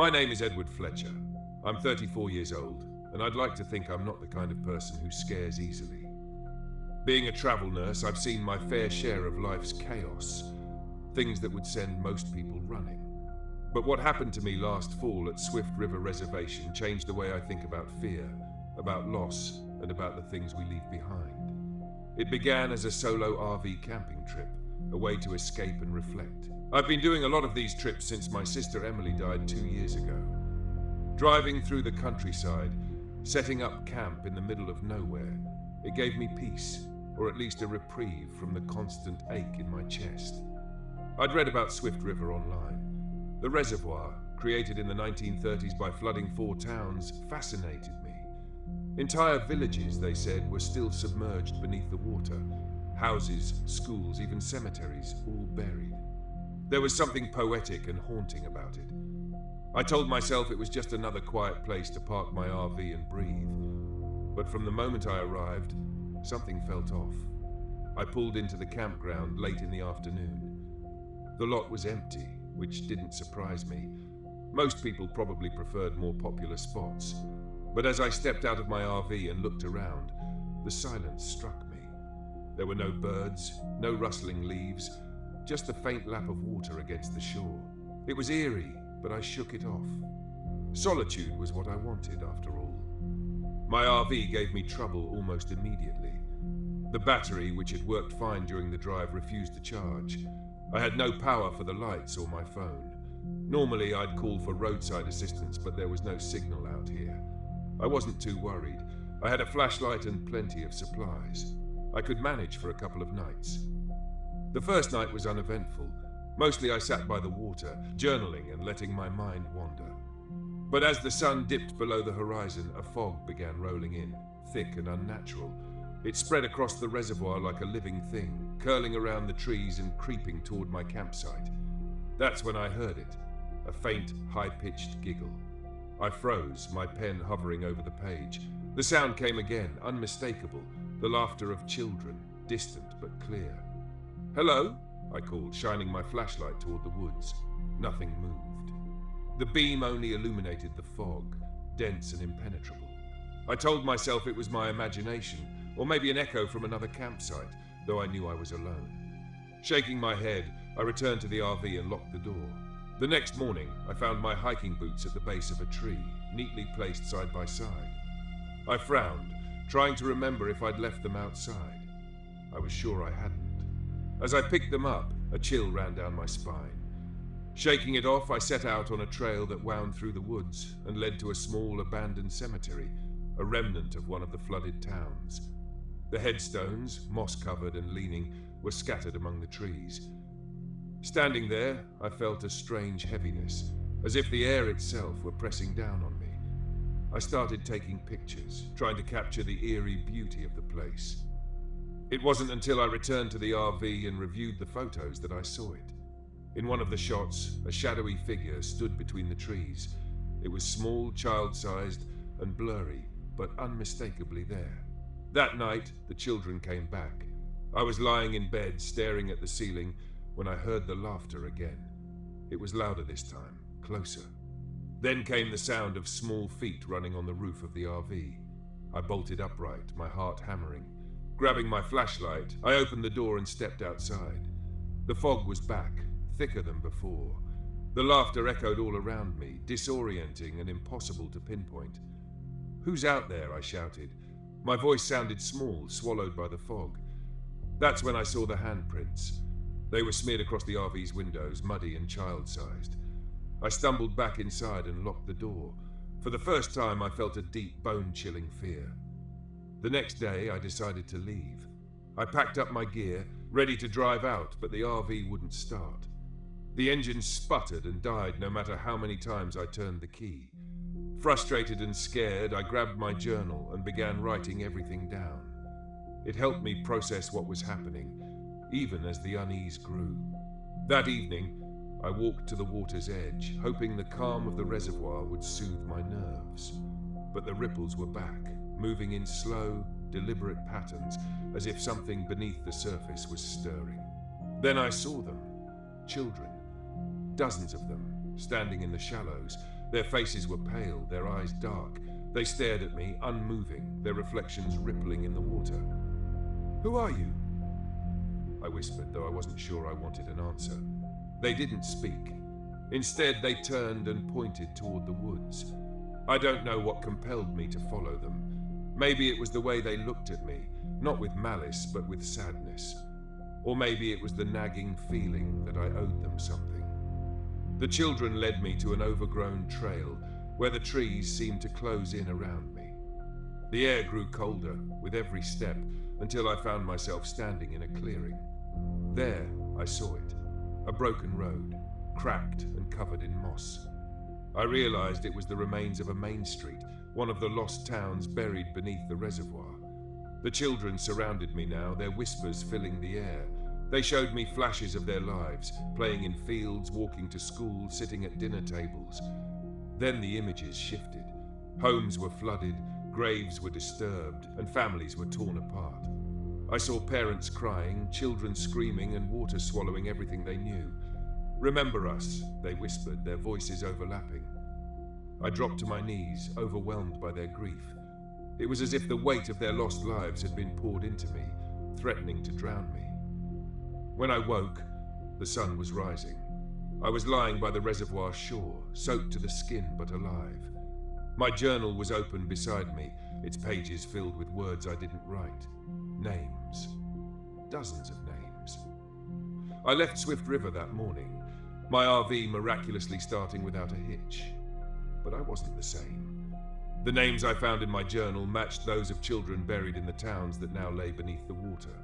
My name is Edward Fletcher. I'm 34 years old, and I'd like to think I'm not the kind of person who scares easily. Being a travel nurse, I've seen my fair share of life's chaos, things that would send most people running. But what happened to me last fall at Swift River Reservation changed the way I think about fear, about loss, and about the things we leave behind. It began as a solo RV camping trip, a way to escape and reflect. I've been doing a lot of these trips since my sister Emily died 2 years ago. Driving through the countryside, setting up camp in the middle of nowhere, it gave me peace, or at least a reprieve from the constant ache in my chest. I'd read about Swift River online. The reservoir, created in the 1930s by flooding 4 towns, fascinated me. Entire villages, they said, were still submerged beneath the water. Houses, schools, even cemeteries, all buried. There was something poetic and haunting about it. I told myself it was just another quiet place to park my RV and breathe. But from the moment I arrived, something felt off. I pulled into the campground late in the afternoon. The lot was empty, which didn't surprise me. Most people probably preferred more popular spots. But as I stepped out of my RV and looked around, the silence struck me. There were no birds, no rustling leaves, just the faint lap of water against the shore. It was eerie, but I shook it off. Solitude was what I wanted, after all. My RV gave me trouble almost immediately. The battery, which had worked fine during the drive, refused to charge. I had no power for the lights or my phone. Normally, I'd call for roadside assistance, but there was no signal out here. I wasn't too worried. I had a flashlight and plenty of supplies. I could manage for a couple of nights. The first night was uneventful. Mostly I sat by the water, journaling and letting my mind wander. But as the sun dipped below the horizon, a fog began rolling in, thick and unnatural. It spread across the reservoir like a living thing, curling around the trees and creeping toward my campsite. That's when I heard it, a faint, high-pitched giggle. I froze, my pen hovering over the page. The sound came again, unmistakable, the laughter of children, distant but clear. "Hello?" I called, shining my flashlight toward the woods. Nothing moved. The beam only illuminated the fog, dense and impenetrable. I told myself it was my imagination, or maybe an echo from another campsite, though I knew I was alone. Shaking my head, I returned to the RV and locked the door. The next morning, I found my hiking boots at the base of a tree, neatly placed side by side. I frowned, trying to remember if I'd left them outside. I was sure I hadn't. As I picked them up, a chill ran down my spine. Shaking it off, I set out on a trail that wound through the woods and led to a small abandoned cemetery, a remnant of one of the flooded towns. The headstones, moss-covered and leaning, were scattered among the trees. Standing there, I felt a strange heaviness, as if the air itself were pressing down on me. I started taking pictures, trying to capture the eerie beauty of the place. It wasn't until I returned to the RV and reviewed the photos that I saw it. In one of the shots, a shadowy figure stood between the trees. It was small, child-sized, and blurry, but unmistakably there. That night, the children came back. I was lying in bed, staring at the ceiling, when I heard the laughter again. It was louder this time, closer. Then came the sound of small feet running on the roof of the RV. I bolted upright, my heart hammering. Grabbing my flashlight, I opened the door and stepped outside. The fog was back, thicker than before. The laughter echoed all around me, disorienting and impossible to pinpoint. "Who's out there?" I shouted. My voice sounded small, swallowed by the fog. That's when I saw the handprints. They were smeared across the RV's windows, muddy and child-sized. I stumbled back inside and locked the door. For the first time, I felt a deep, bone-chilling fear. The next day, I decided to leave. I packed up my gear, ready to drive out, but the RV wouldn't start. The engine sputtered and died no matter how many times I turned the key. Frustrated and scared, I grabbed my journal and began writing everything down. It helped me process what was happening, even as the unease grew. That evening, I walked to the water's edge, hoping the calm of the reservoir would soothe my nerves. But the ripples were back, moving in slow, deliberate patterns, as if something beneath the surface was stirring. Then I saw them, children, dozens of them, standing in the shallows, Their faces were pale, their eyes dark. They stared at me, unmoving, their reflections rippling in the water. "Who are you?" I whispered, though I wasn't sure I wanted an answer. They didn't speak. Instead, they turned and pointed toward the woods. I don't know what compelled me to follow them. Maybe it was the way they looked at me, not with malice, but with sadness. Or maybe it was the nagging feeling that I owed them something. The children led me to an overgrown trail where the trees seemed to close in around me. The air grew colder with every step until I found myself standing in a clearing. There, I saw it, a broken road, cracked and covered in moss. I realized it was the remains of a main street, one of the lost towns buried beneath the reservoir. The children surrounded me now, their whispers filling the air. They showed me flashes of their lives, playing in fields, walking to school, sitting at dinner tables. Then the images shifted. Homes were flooded, graves were disturbed, and families were torn apart. I saw parents crying, children screaming, and water swallowing everything they knew. "Remember us," they whispered, their voices overlapping. I dropped to my knees, overwhelmed by their grief. It was as if the weight of their lost lives had been poured into me, threatening to drown me. When I woke, the sun was rising. I was lying by the reservoir shore, soaked to the skin but alive. My journal was open beside me, its pages filled with words I didn't write. Names. Dozens of names. I left Swift River that morning, my RV miraculously starting without a hitch. But I wasn't the same. The names I found in my journal matched those of children buried in the towns that now lay beneath the water.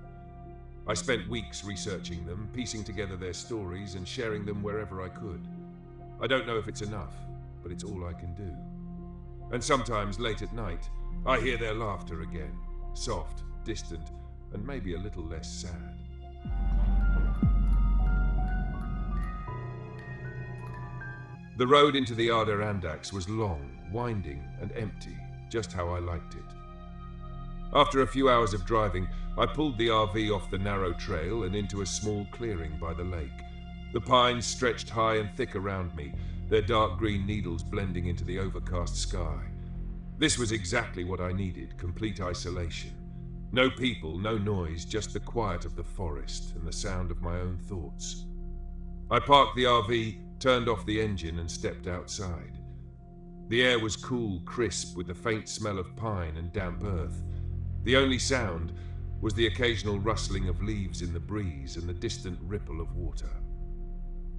I spent weeks researching them, piecing together their stories and sharing them wherever I could. I don't know if it's enough, but it's all I can do. And sometimes, late at night, I hear their laughter again, soft, distant, and maybe a little less sad. The road into the Adirondacks was long, winding, and empty, just how I liked it. After a few hours of driving, I pulled the RV off the narrow trail and into a small clearing by the lake. The pines stretched high and thick around me, their dark green needles blending into the overcast sky. This was exactly what I needed, complete isolation. No people, no noise, just the quiet of the forest and the sound of my own thoughts. I parked the RV, turned off the engine, and stepped outside. The air was cool, crisp, with the faint smell of pine and damp earth. The only sound was the occasional rustling of leaves in the breeze and the distant ripple of water.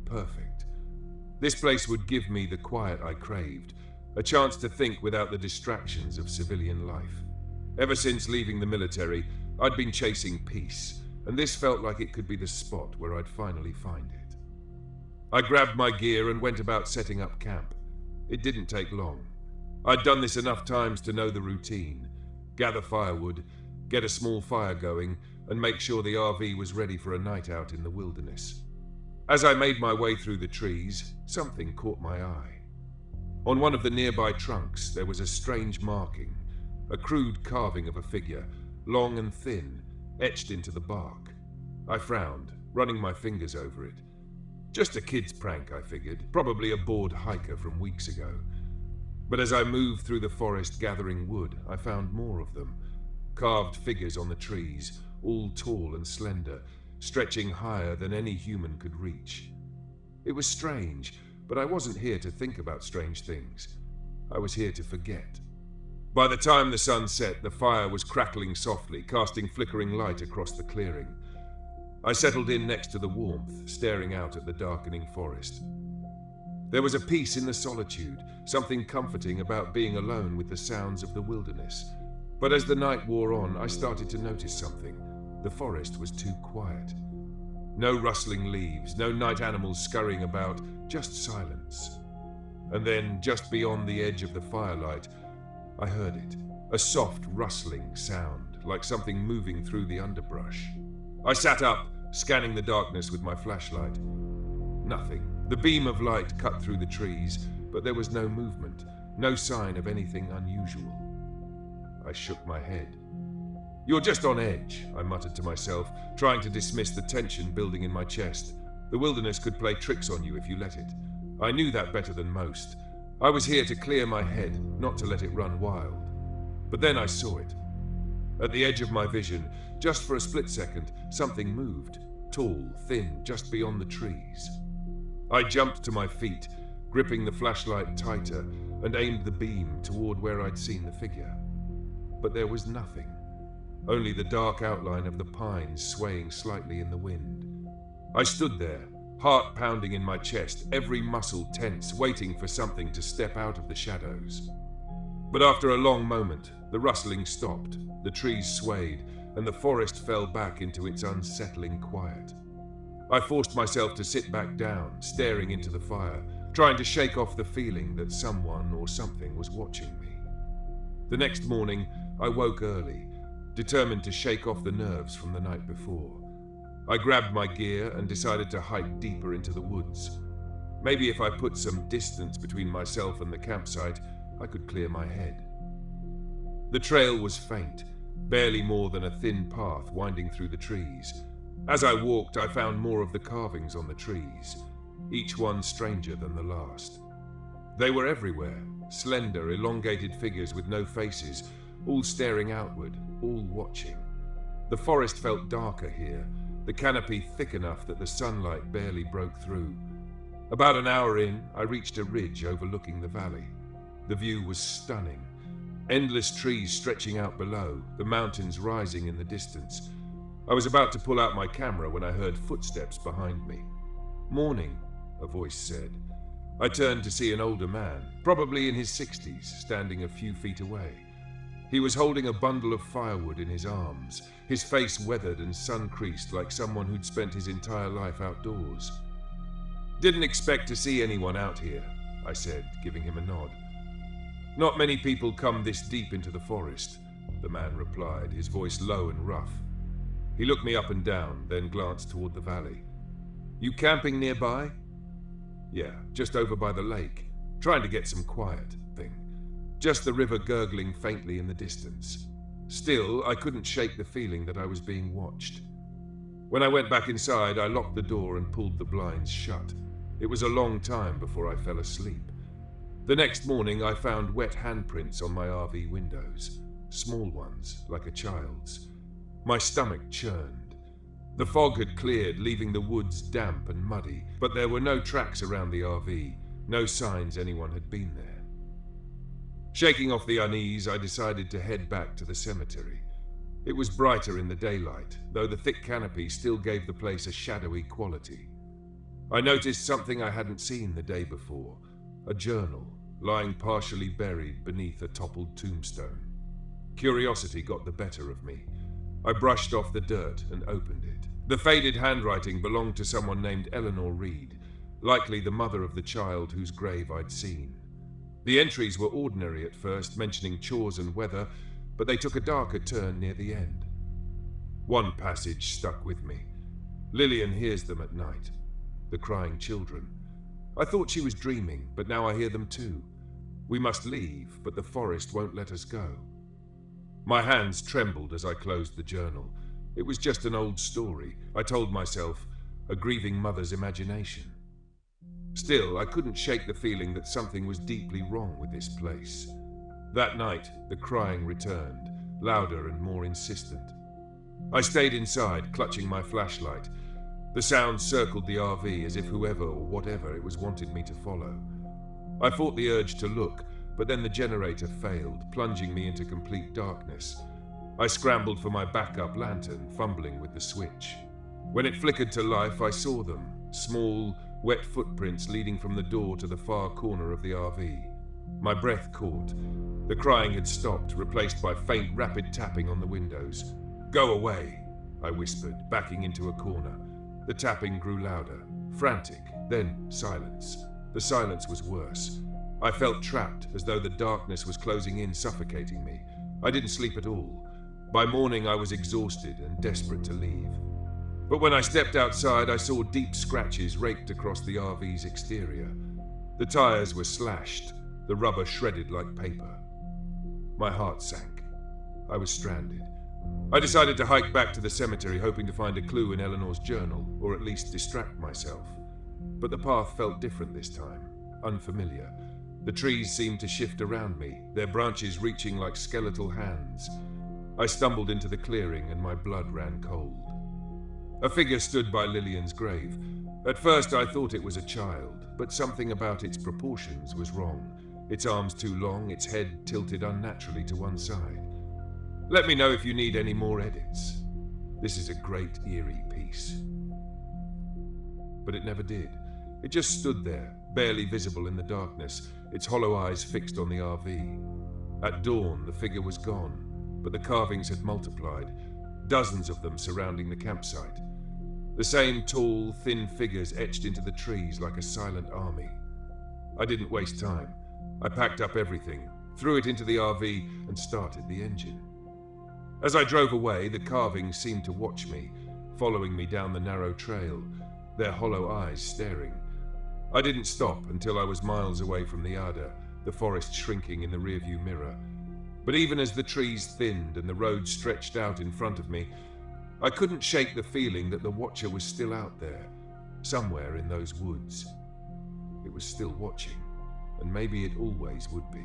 Perfect. This place would give me the quiet I craved, a chance to think without the distractions of civilian life. Ever since leaving the military, I'd been chasing peace, and this felt like it could be the spot where I'd finally find it. I grabbed my gear and went about setting up camp. It didn't take long. I'd done this enough times to know the routine. Gather firewood, get a small fire going, and make sure the RV was ready for a night out in the wilderness. As I made my way through the trees, something caught my eye. On one of the nearby trunks, there was a strange marking, a crude carving of a figure, long and thin, etched into the bark. I frowned, running my fingers over it. Just a kid's prank, I figured, probably a bored hiker from weeks ago. But as I moved through the forest gathering wood, I found more of them. Carved figures on the trees, all tall and slender, stretching higher than any human could reach. It was strange, but I wasn't here to think about strange things. I was here to forget. By the time the sun set, the fire was crackling softly, casting flickering light across the clearing. I settled in next to the warmth, staring out at the darkening forest. There was a peace in the solitude, something comforting about being alone with the sounds of the wilderness. But as the night wore on, I started to notice something. The forest was too quiet. No rustling leaves, no night animals scurrying about, just silence. And then, just beyond the edge of the firelight, I heard it. A soft, rustling sound, like something moving through the underbrush. I sat up, scanning the darkness with my flashlight. Nothing. The beam of light cut through the trees, but there was no movement, no sign of anything unusual. I shook my head. "You're just on edge," I muttered to myself, trying to dismiss the tension building in my chest. The wilderness could play tricks on you if you let it. I knew that better than most, I was here to clear my head, not to let it run wild. But then I saw it. At the edge of my vision, just for a split second, something moved, tall, thin, just beyond the trees. I jumped to my feet, gripping the flashlight tighter, and aimed the beam toward where I'd seen the figure. But there was nothing, only the dark outline of the pines swaying slightly in the wind. I stood there, heart pounding in my chest, every muscle tense, waiting for something to step out of the shadows. But after a long moment, the rustling stopped, the trees swayed, and the forest fell back into its unsettling quiet. I forced myself to sit back down, staring into the fire, trying to shake off the feeling that someone or something was watching me. The next morning, I woke early, determined to shake off the nerves from the night before. I grabbed my gear and decided to hike deeper into the woods. Maybe if I put some distance between myself and the campsite, I could clear my head. The trail was faint, barely more than a thin path winding through the trees. As I walked, I found more of the carvings on the trees, each one stranger than the last. They were everywhere, slender, elongated figures with no faces, all staring outward, all watching. The forest felt darker here, the canopy thick enough that the sunlight barely broke through. About an hour in, I reached a ridge overlooking the valley. The view was stunning. Endless trees stretching out below, the mountains rising in the distance. I was about to pull out my camera when I heard footsteps behind me. "Morning," a voice said. I turned to see an older man, probably in his 60s, standing a few feet away. He was holding a bundle of firewood in his arms, his face weathered and sun-creased like someone who'd spent his entire life outdoors. "Didn't expect to see anyone out here," I said, giving him a nod. "Not many people come this deep into the forest," the man replied, his voice low and rough. He looked me up and down, then glanced toward the valley. "You camping nearby?" "Yeah, just over by the lake. Trying to get some quiet," thing. Just the river gurgling faintly in the distance. Still, I couldn't shake the feeling that I was being watched. When I went back inside, I locked the door and pulled the blinds shut. It was a long time before I fell asleep. The next morning, I found wet handprints on my RV windows, small ones, like a child's. My stomach churned. The fog had cleared, leaving the woods damp and muddy, but there were no tracks around the RV, no signs anyone had been there. Shaking off the unease, I decided to head back to the cemetery. It was brighter in the daylight, though the thick canopy still gave the place a shadowy quality. I noticed something I hadn't seen the day before, a journal, lying partially buried beneath a toppled tombstone. Curiosity got the better of me. I brushed off the dirt and opened it. The faded handwriting belonged to someone named Eleanor Reed, likely the mother of the child whose grave I'd seen. The entries were ordinary at first, mentioning chores and weather, but they took a darker turn near the end. One passage stuck with me. "Lillian hears them at night. The crying children. I thought she was dreaming, but now I hear them too. We must leave, but the forest won't let us go." My hands trembled as I closed the journal. It was just an old story, I told myself, a grieving mother's imagination. Still, I couldn't shake the feeling that something was deeply wrong with this place. That night, the crying returned, louder and more insistent. I stayed inside, clutching my flashlight. The sound circled the RV as if whoever or whatever it was wanted me to follow. I fought the urge to look, but then the generator failed, plunging me into complete darkness. I scrambled for my backup lantern, fumbling with the switch. When it flickered to life, I saw them, small, wet footprints leading from the door to the far corner of the RV. My breath caught. The crying had stopped, replaced by faint, rapid tapping on the windows. "Go away," I whispered, backing into a corner. The tapping grew louder, frantic, then silence. The silence was worse. I felt trapped, as though the darkness was closing in, suffocating me. I didn't sleep at all. By morning, I was exhausted and desperate to leave. But when I stepped outside, I saw deep scratches raked across the RV's exterior. The tires were slashed, the rubber shredded like paper. My heart sank. I was stranded. I decided to hike back to the cemetery, hoping to find a clue in Eleanor's journal, or at least distract myself. But the path felt different this time, unfamiliar. The trees seemed to shift around me, their branches reaching like skeletal hands. I stumbled into the clearing and my blood ran cold. A figure stood by Lillian's grave. At first I thought it was a child, but something about its proportions was wrong. Its arms too long, its head tilted unnaturally to one side. Let me know if you need any more edits. This is a great, eerie piece. But it never did. It just stood there, barely visible in the darkness, its hollow eyes fixed on the RV. At dawn, the figure was gone, but the carvings had multiplied, dozens of them surrounding the campsite. The same tall, thin figures etched into the trees like a silent army. I didn't waste time. I packed up everything, threw it into the RV, and started the engine. As I drove away, the carvings seemed to watch me, following me down the narrow trail, their hollow eyes staring. I didn't stop until I was miles away from the Ada, the forest shrinking in the rearview mirror. But even as the trees thinned and the road stretched out in front of me, I couldn't shake the feeling that the Watcher was still out there, somewhere in those woods. It was still watching, and maybe it always would be.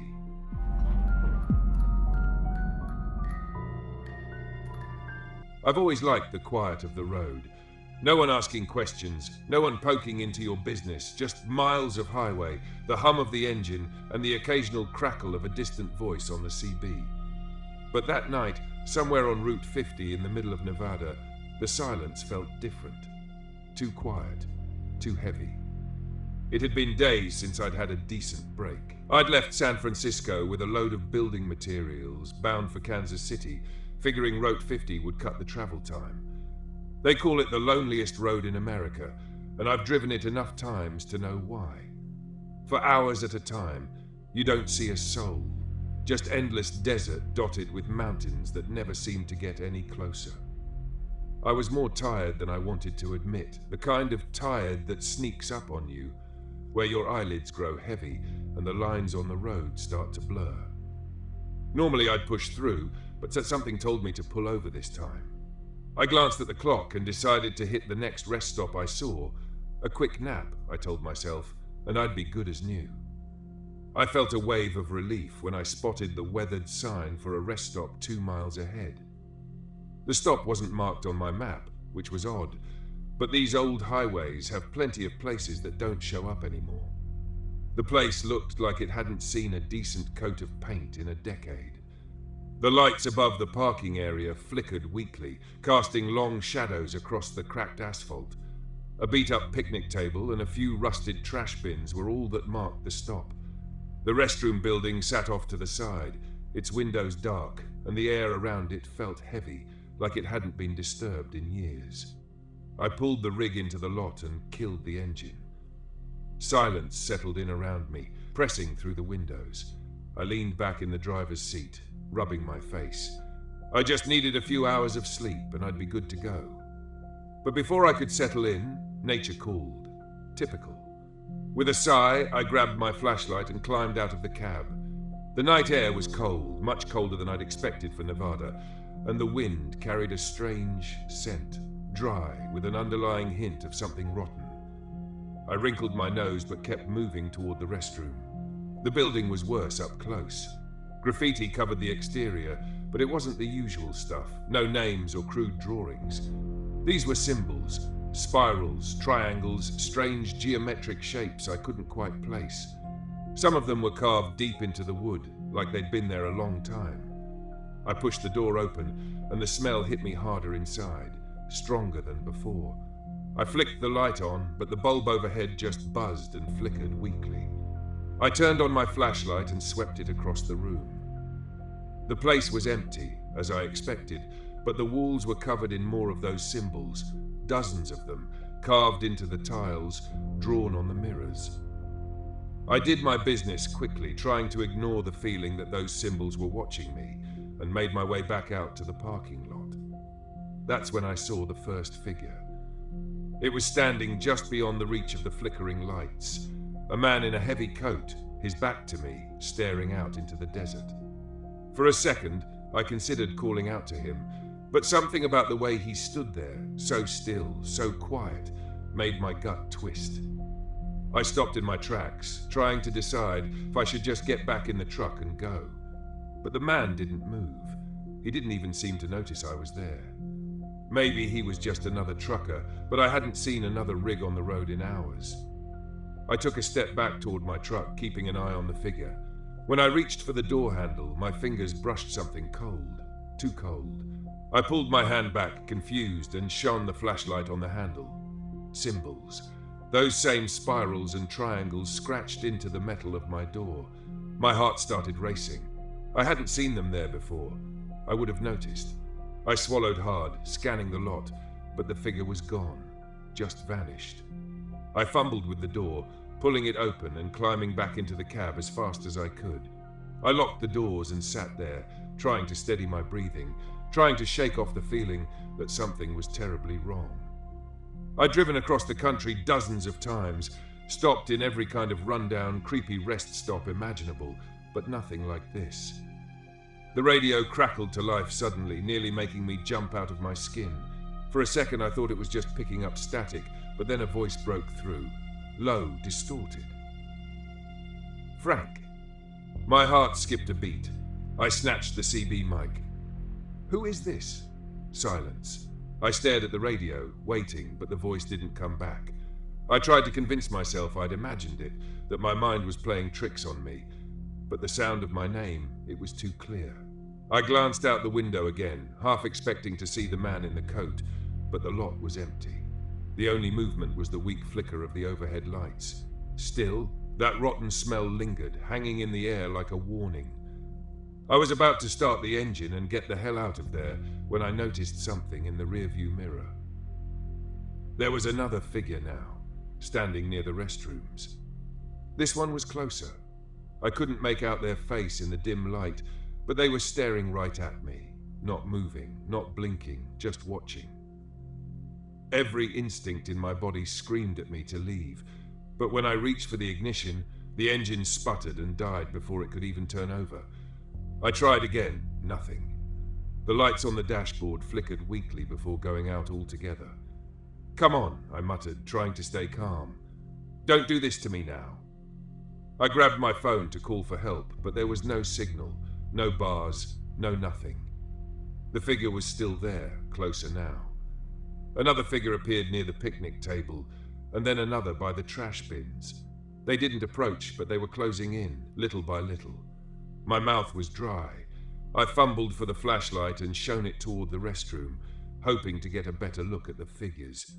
I've always liked the quiet of the road. No one asking questions, no one poking into your business, just miles of highway, the hum of the engine, and the occasional crackle of a distant voice on the CB. But that night, somewhere on Route 50 in the middle of Nevada, the silence felt different. Too quiet, too heavy. It had been days since I'd had a decent break. I'd left San Francisco with a load of building materials, bound for Kansas City, figuring Route 50 would cut the travel time. They call it the loneliest road in America, and I've driven it enough times to know why. For hours at a time, you don't see a soul, just endless desert dotted with mountains that never seem to get any closer. I was more tired than I wanted to admit, the kind of tired that sneaks up on you, where your eyelids grow heavy and the lines on the road start to blur. Normally I'd push through, but something told me to pull over this time. I glanced at the clock and decided to hit the next rest stop I saw. A quick nap, I told myself, and I'd be good as new. I felt a wave of relief when I spotted the weathered sign for a rest stop 2 miles ahead. The stop wasn't marked on my map, which was odd, but these old highways have plenty of places that don't show up anymore. The place looked like it hadn't seen a decent coat of paint in a decade. The lights above the parking area flickered weakly, casting long shadows across the cracked asphalt. A beat-up picnic table and a few rusted trash bins were all that marked the stop. The restroom building sat off to the side, its windows dark, and the air around it felt heavy, like it hadn't been disturbed in years. I pulled the rig into the lot and killed the engine. Silence settled in around me, pressing through the windows. I leaned back in the driver's seat, rubbing my face. I just needed a few hours of sleep and I'd be good to go. But before I could settle in, nature called. Typical. With a sigh, I grabbed my flashlight and climbed out of the cab. The night air was cold, much colder than I'd expected for Nevada, and the wind carried a strange scent, dry, with an underlying hint of something rotten. I wrinkled my nose but kept moving toward the restroom. The building was worse up close. Graffiti covered the exterior, but it wasn't the usual stuff, no names or crude drawings. These were symbols, spirals, triangles, strange geometric shapes I couldn't quite place. Some of them were carved deep into the wood, like they'd been there a long time. I pushed the door open, and the smell hit me harder inside, stronger than before. I flicked the light on, but the bulb overhead just buzzed and flickered weakly. I turned on my flashlight and swept it across the room. The place was empty, as I expected, but the walls were covered in more of those symbols, dozens of them, carved into the tiles, drawn on the mirrors. I did my business quickly, trying to ignore the feeling that those symbols were watching me, and made my way back out to the parking lot. That's when I saw the first figure. It was standing just beyond the reach of the flickering lights, a man in a heavy coat, his back to me, staring out into the desert. For a second, I considered calling out to him, but something about the way he stood there, so still, so quiet, made my gut twist. I stopped in my tracks, trying to decide if I should just get back in the truck and go. But the man didn't move. He didn't even seem to notice I was there. Maybe he was just another trucker, but I hadn't seen another rig on the road in hours. I took a step back toward my truck, keeping an eye on the figure. When I reached for the door handle, my fingers brushed something cold, too cold. I pulled my hand back, confused, and shone the flashlight on the handle. Symbols. Those same spirals and triangles scratched into the metal of my door. My heart started racing. I hadn't seen them there before. I would have noticed. I swallowed hard, scanning the lot, but the figure was gone, just vanished. I fumbled with the door, pulling it open and climbing back into the cab as fast as I could. I locked the doors and sat there, trying to steady my breathing, trying to shake off the feeling that something was terribly wrong. I'd driven across the country dozens of times, stopped in every kind of rundown, creepy rest stop imaginable, but nothing like this. The radio crackled to life suddenly, nearly making me jump out of my skin. For a second I thought it was just picking up static, but then a voice broke through, low, distorted. Frank. My heart skipped a beat. I snatched the CB mic. Who is this? Silence. I stared at the radio, waiting, but the voice didn't come back. I tried to convince myself I'd imagined it, that my mind was playing tricks on me. But the sound of my name, it was too clear. I glanced out the window again, half expecting to see the man in the coat, but the lot was empty. The only movement was the weak flicker of the overhead lights. Still, that rotten smell lingered, hanging in the air like a warning. I was about to start the engine and get the hell out of there when I noticed something in the rearview mirror. There was another figure now, standing near the restrooms. This one was closer. I couldn't make out their face in the dim light, but they were staring right at me, not moving, not blinking, just watching. Every instinct in my body screamed at me to leave, but when I reached for the ignition, the engine sputtered and died before it could even turn over. I tried again, nothing. The lights on the dashboard flickered weakly before going out altogether. Come on, I muttered, trying to stay calm. Don't do this to me now. I grabbed my phone to call for help, but there was no signal, no bars, no nothing. The figure was still there, closer now. Another figure appeared near the picnic table, and then another by the trash bins. They didn't approach, but they were closing in, little by little. My mouth was dry. I fumbled for the flashlight and shone it toward the restroom, hoping to get a better look at the figures.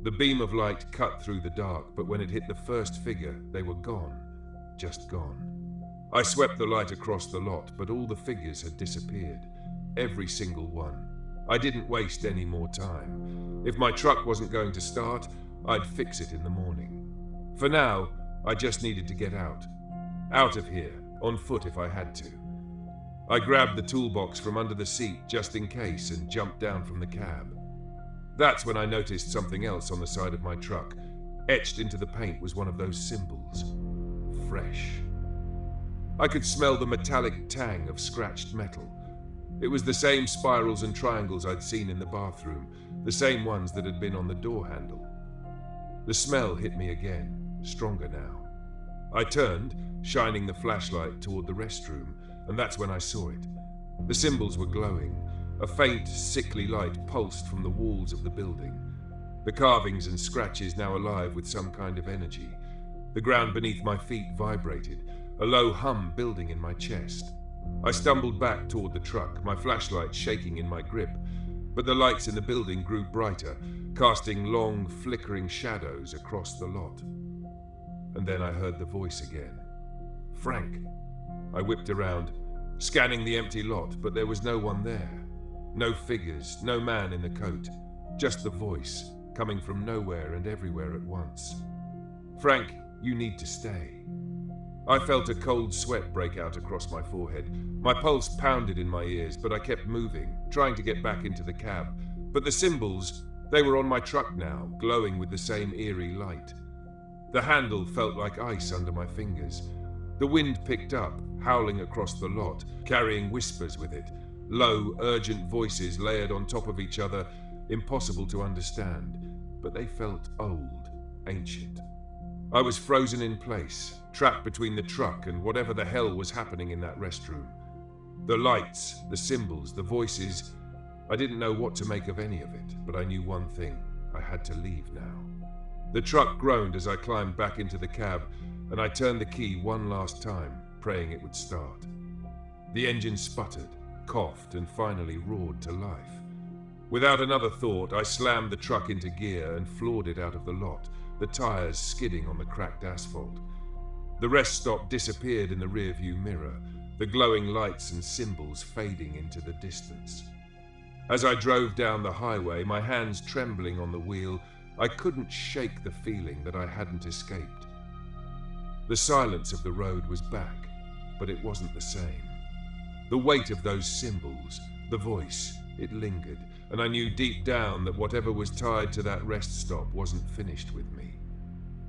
The beam of light cut through the dark, but when it hit the first figure, they were gone. Just gone. I swept the light across the lot, but all the figures had disappeared. Every single one. I didn't waste any more time. If my truck wasn't going to start, I'd fix it in the morning. For now, I just needed to get out. Out of here, on foot if I had to. I grabbed the toolbox from under the seat just in case and jumped down from the cab. That's when I noticed something else on the side of my truck. Etched into the paint was one of those symbols. Fresh. I could smell the metallic tang of scratched metal. It was the same spirals and triangles I'd seen in the bathroom, the same ones that had been on the door handle. The smell hit me again, stronger now. I turned, shining the flashlight toward the restroom, and that's when I saw it. The symbols were glowing. A faint, sickly light pulsed from the walls of the building. The carvings and scratches now alive with some kind of energy. The ground beneath my feet vibrated, a low hum building in my chest. I stumbled back toward the truck, my flashlight shaking in my grip, but the lights in the building grew brighter, casting long, flickering shadows across the lot. And then I heard the voice again. Frank. I whipped around, scanning the empty lot, but there was no one there. No figures, no man in the coat, just the voice, coming from nowhere and everywhere at once. Frank, you need to stay. I felt a cold sweat break out across my forehead. My pulse pounded in my ears, but I kept moving, trying to get back into the cab. But the symbols, they were on my truck now, glowing with the same eerie light. The handle felt like ice under my fingers. The wind picked up, howling across the lot, carrying whispers with it. Low, urgent voices layered on top of each other, impossible to understand, but they felt old, ancient. I was frozen in place, trapped between the truck and whatever the hell was happening in that restroom. The lights, the symbols, the voices. I didn't know what to make of any of it, but I knew one thing. I had to leave now. The truck groaned as I climbed back into the cab, and I turned the key one last time, praying it would start. The engine sputtered, coughed, and finally roared to life. Without another thought, I slammed the truck into gear and floored it out of the lot, the tires skidding on the cracked asphalt. The rest stop disappeared in the rearview mirror, the glowing lights and symbols fading into the distance. As I drove down the highway, my hands trembling on the wheel, I couldn't shake the feeling that I hadn't escaped. The silence of the road was back, but it wasn't the same. The weight of those symbols, the voice, it lingered, and I knew deep down that whatever was tied to that rest stop wasn't finished with me.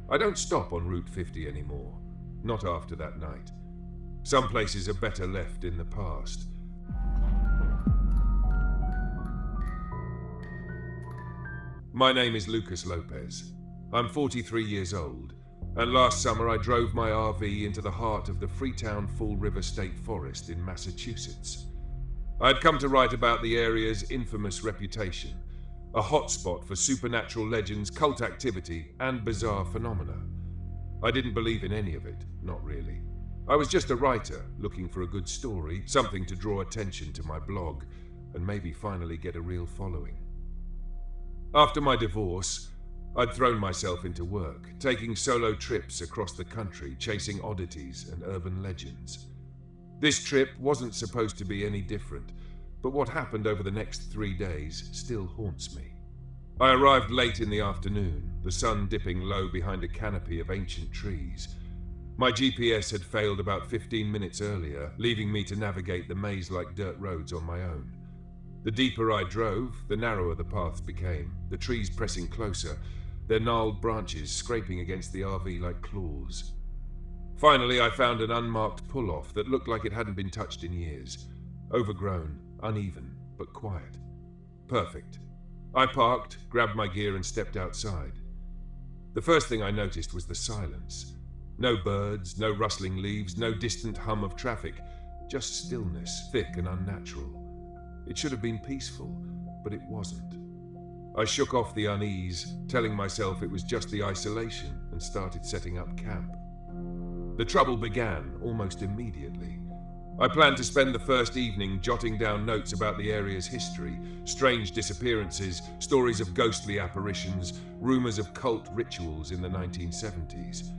I don't stop on Route 50 anymore, not after that night. Some places are better left in the past. My name is Lucas Lopez. I'm 43 years old, and last summer I drove my RV into the heart of the Freetown Fall River State Forest in Massachusetts. I had come to write about the area's infamous reputation, a hotspot for supernatural legends, cult activity, and bizarre phenomena. I didn't believe in any of it, not really. I was just a writer, looking for a good story, something to draw attention to my blog, and maybe finally get a real following. After my divorce, I'd thrown myself into work, taking solo trips across the country, chasing oddities and urban legends. This trip wasn't supposed to be any different, but what happened over the next 3 days still haunts me. I arrived late in the afternoon, the sun dipping low behind a canopy of ancient trees. My GPS had failed about 15 minutes earlier, leaving me to navigate the maze-like dirt roads on my own. The deeper I drove, the narrower the paths became, the trees pressing closer, their gnarled branches scraping against the RV like claws. Finally, I found an unmarked pull-off that looked like it hadn't been touched in years. Overgrown, uneven, but quiet. Perfect. I parked, grabbed my gear and stepped outside. The first thing I noticed was the silence. No birds, no rustling leaves, no distant hum of traffic, just stillness, thick and unnatural. It should have been peaceful, but it wasn't. I shook off the unease, telling myself it was just the isolation, and started setting up camp. The trouble began almost immediately. I planned to spend the first evening jotting down notes about the area's history, strange disappearances, stories of ghostly apparitions, rumors of cult rituals in the 1970s.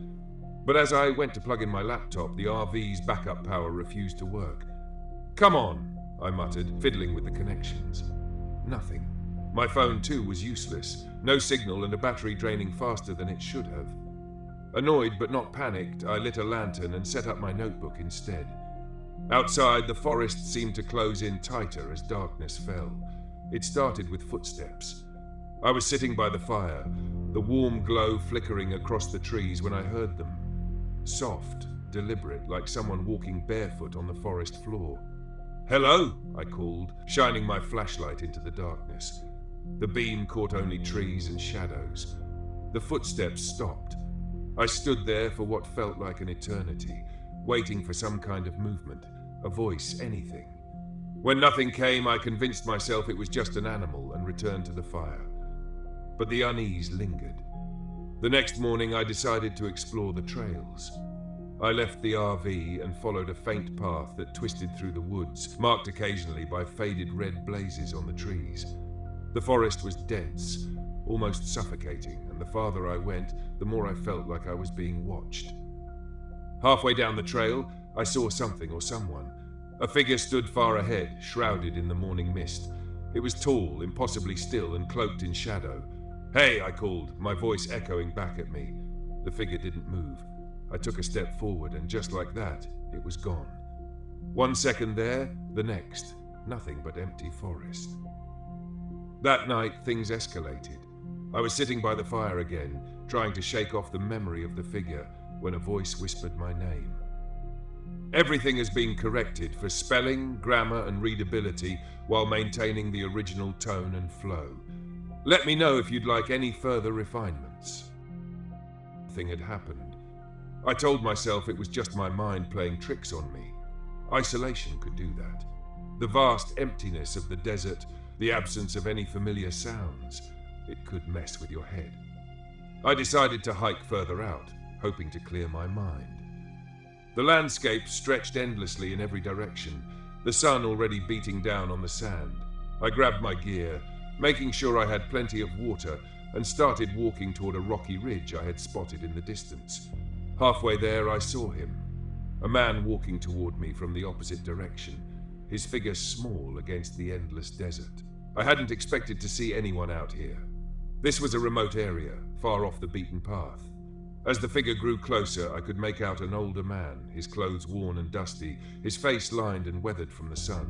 But as I went to plug in my laptop, the RV's backup power refused to work. "Come on," I muttered, fiddling with the connections. Nothing. My phone too was useless, no signal and a battery draining faster than it should have. Annoyed but not panicked, I lit a lantern and set up my notebook instead. Outside, the forest seemed to close in tighter as darkness fell. It started with footsteps. I was sitting by the fire, the warm glow flickering across the trees when I heard them. Soft, deliberate, like someone walking barefoot on the forest floor. "Hello," I called, shining my flashlight into the darkness. The beam caught only trees and shadows. The footsteps stopped. I stood there for what felt like an eternity, waiting for some kind of movement, a voice, anything. When nothing came, I convinced myself it was just an animal and returned to the fire. But the unease lingered. The next morning, I decided to explore the trails. I left the RV and followed a faint path that twisted through the woods, marked occasionally by faded red blazes on the trees. The forest was dense, almost suffocating, and the farther I went, the more I felt like I was being watched. Halfway down the trail, I saw something or someone. A figure stood far ahead, shrouded in the morning mist. It was tall, impossibly still, and cloaked in shadow. "Hey," I called, my voice echoing back at me. The figure didn't move. I took a step forward, and just like that, it was gone. 1 second there, the next. Nothing but empty forest. That night, things escalated. I was sitting by the fire again, trying to shake off the memory of the figure, when a voice whispered my name. Everything has been corrected for spelling, grammar, and readability while maintaining the original tone and flow. Let me know if you'd like any further refinements. something had happened. I told myself it was just my mind playing tricks on me. Isolation could do that. The vast emptiness of the desert, the absence of any familiar sounds, it could mess with your head. I decided to hike further out, hoping to clear my mind. The landscape stretched endlessly in every direction, the sun already beating down on the sand. I grabbed my gear, making sure I had plenty of water, and started walking toward a rocky ridge I had spotted in the distance. Halfway there, I saw him. A man walking toward me from the opposite direction, his figure small against the endless desert. I hadn't expected to see anyone out here. This was a remote area, far off the beaten path. As the figure grew closer, I could make out an older man, his clothes worn and dusty, his face lined and weathered from the sun.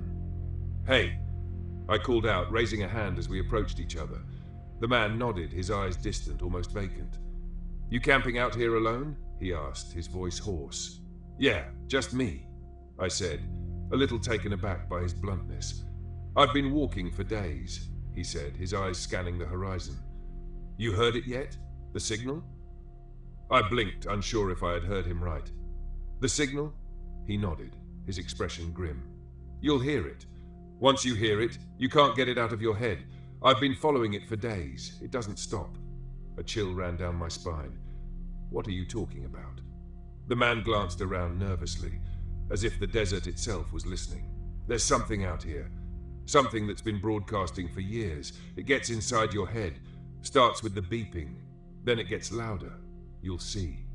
"Hey," I called out, raising a hand as we approached each other. The man nodded, his eyes distant, almost vacant. "You camping out here alone?" he asked, his voice hoarse. "Yeah, just me," I said, a little taken aback by his bluntness. "I've been walking for days," he said, his eyes scanning the horizon. "You heard it yet? The signal?" I blinked, unsure if I had heard him right. "The signal?" He nodded, his expression grim. "You'll hear it. Once you hear it, you can't get it out of your head. I've been following it for days. It doesn't stop." A chill ran down my spine. "What are you talking about?" The man glanced around nervously, as if the desert itself was listening. "There's something out here. Something that's been broadcasting for years. It gets inside your head, starts with the beeping, then it gets louder. You'll see."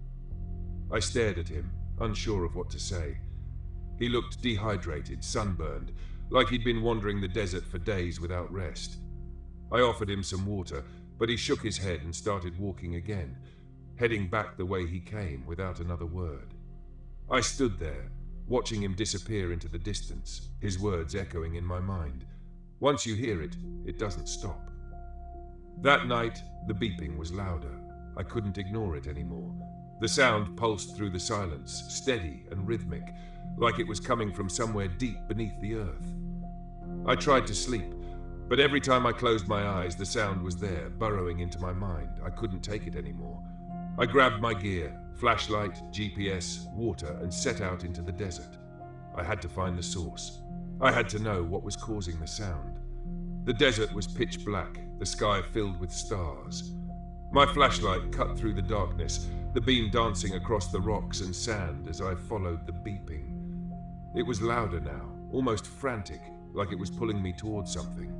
I stared at him, unsure of what to say. He looked dehydrated, sunburned, like he'd been wandering the desert for days without rest. I offered him some water, but he shook his head and started walking again, heading back the way he came without another word. I stood there, watching him disappear into the distance, his words echoing in my mind. "Once you hear it, it doesn't stop." That night, the beeping was louder. I couldn't ignore it anymore. The sound pulsed through the silence, steady and rhythmic, like it was coming from somewhere deep beneath the earth. I tried to sleep, but every time I closed my eyes, the sound was there, burrowing into my mind. I couldn't take it anymore. I grabbed my gear, flashlight, GPS, water, and set out into the desert. I had to find the source. I had to know what was causing the sound. The desert was pitch black, the sky filled with stars. My flashlight cut through the darkness, the beam dancing across the rocks and sand as I followed the beeping. It was louder now, almost frantic, like it was pulling me towards something.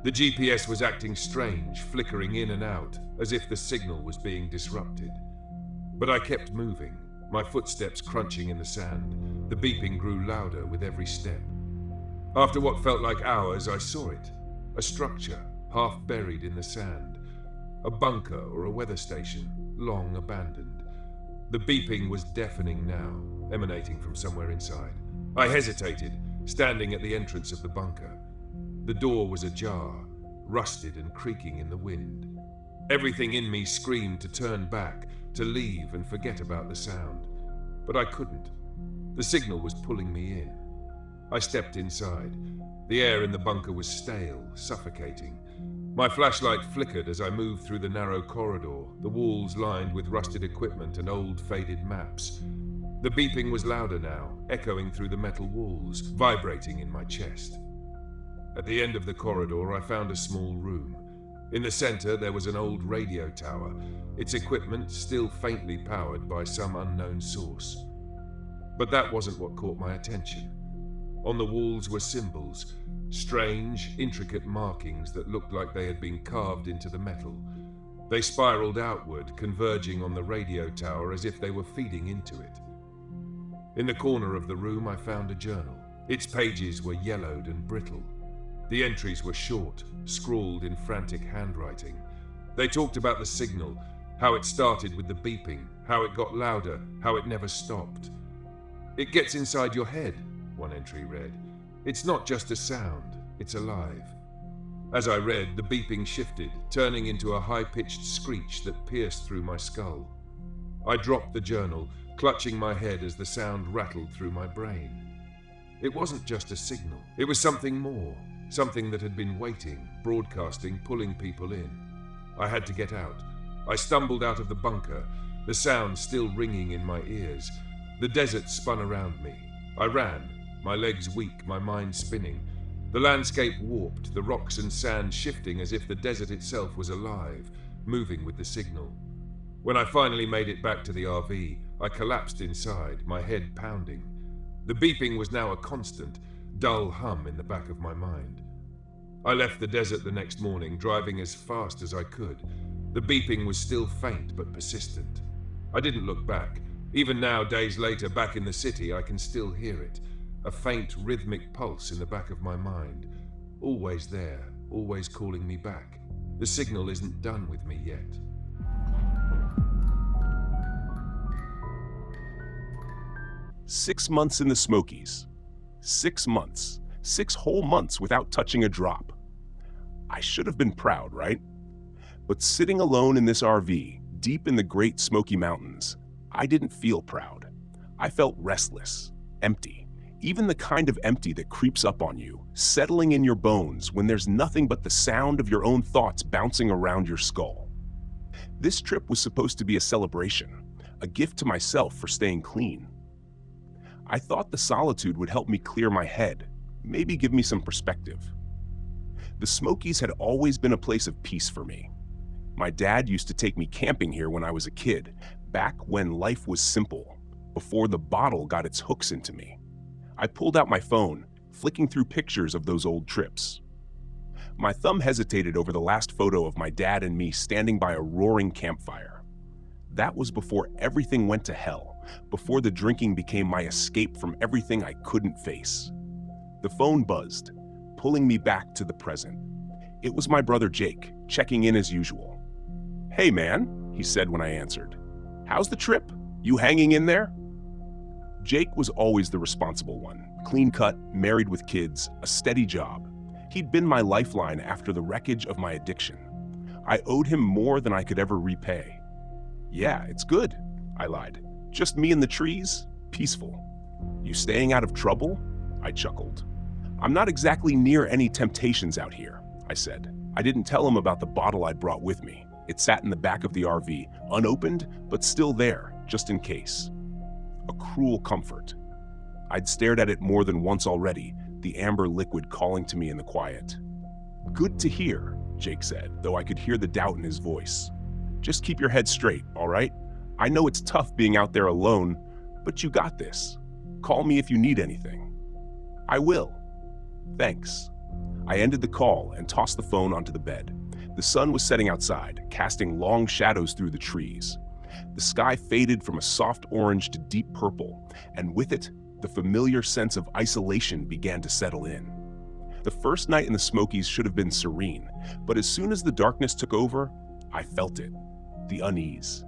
The GPS was acting strange, flickering in and out, as if the signal was being disrupted. But I kept moving, my footsteps crunching in the sand. The beeping grew louder with every step. After what felt like hours, I saw it. A structure, half buried in the sand. A bunker or a weather station, long abandoned. The beeping was deafening now, emanating from somewhere inside. I hesitated, standing at the entrance of the bunker. The door was ajar, rusted and creaking in the wind. Everything in me screamed to turn back, to leave and forget about the sound. But I couldn't. The signal was pulling me in. I stepped inside. The air in the bunker was stale, suffocating. My flashlight flickered as I moved through the narrow corridor, the walls lined with rusted equipment and old faded maps. The beeping was louder now, echoing through the metal walls, vibrating in my chest. At the end of the corridor, I found a small room. In the center, there was an old radio tower, its equipment still faintly powered by some unknown source. But that wasn't what caught my attention. On the walls were symbols, strange, intricate markings that looked like they had been carved into the metal. They spiraled outward, converging on the radio tower as if they were feeding into it. In the corner of the room, I found a journal. Its pages were yellowed and brittle. The entries were short, scrawled in frantic handwriting. They talked about the signal, how it started with the beeping, how it got louder, how it never stopped. "It gets inside your head," one entry read. "It's not just a sound, it's alive." As I read, the beeping shifted, turning into a high-pitched screech that pierced through my skull. I dropped the journal, clutching my head as the sound rattled through my brain. It wasn't just a signal. It was something more, something that had been waiting, broadcasting, pulling people in. I had to get out. I stumbled out of the bunker, the sound still ringing in my ears. The desert spun around me. I ran, my legs weak, my mind spinning. The landscape warped, the rocks and sand shifting as if the desert itself was alive, moving with the signal. When I finally made it back to the RV, I collapsed inside, my head pounding. The beeping was now a constant, dull hum in the back of my mind. I left the desert the next morning, driving as fast as I could. The beeping was still faint but persistent. I didn't look back. Even now, days later, back in the city, I can still hear it. A faint, rhythmic pulse in the back of my mind. Always there, always calling me back. The signal isn't done with me yet. "6 months in the Smokies. 6 months. 6 whole months without touching a drop. I should have been proud, right? But sitting alone in this RV, deep in the Great Smoky Mountains, I didn't feel proud. I felt restless, empty. Even the kind of empty that creeps up on you, settling in your bones when there's nothing but the sound of your own thoughts bouncing around your skull. This trip was supposed to be a celebration, a gift to myself for staying clean. I thought the solitude would help me clear my head, maybe give me some perspective. The Smokies had always been a place of peace for me. My dad used to take me camping here when I was a kid, back when life was simple, before the bottle got its hooks into me. I pulled out my phone, flicking through pictures of those old trips. My thumb hesitated over the last photo of my dad and me standing by a roaring campfire. That was before everything went to hell, before the drinking became my escape from everything I couldn't face. The phone buzzed, pulling me back to the present. It was my brother Jake, checking in as usual. "Hey man," he said when I answered. "How's the trip? You hanging in there?" Jake was always the responsible one, clean-cut, married with kids, a steady job. He'd been my lifeline after the wreckage of my addiction. I owed him more than I could ever repay. "Yeah, it's good," I lied. "Just me and the trees? Peaceful." "You staying out of trouble?" I chuckled. "I'm not exactly near any temptations out here," I said. I didn't tell him about the bottle I'd brought with me. It sat in the back of the RV, unopened, but still there, just in case. A cruel comfort. I'd stared at it more than once already, the amber liquid calling to me in the quiet. "Good to hear," Jake said, though I could hear the doubt in his voice. "Just keep your head straight, all right? I know it's tough being out there alone, but you got this. Call me if you need anything." "I will. Thanks." I ended the call and tossed the phone onto the bed. The sun was setting outside, casting long shadows through the trees. The sky faded from a soft orange to deep purple, and with it, the familiar sense of isolation began to settle in. The first night in the Smokies should have been serene, but as soon as the darkness took over, I felt it, the unease.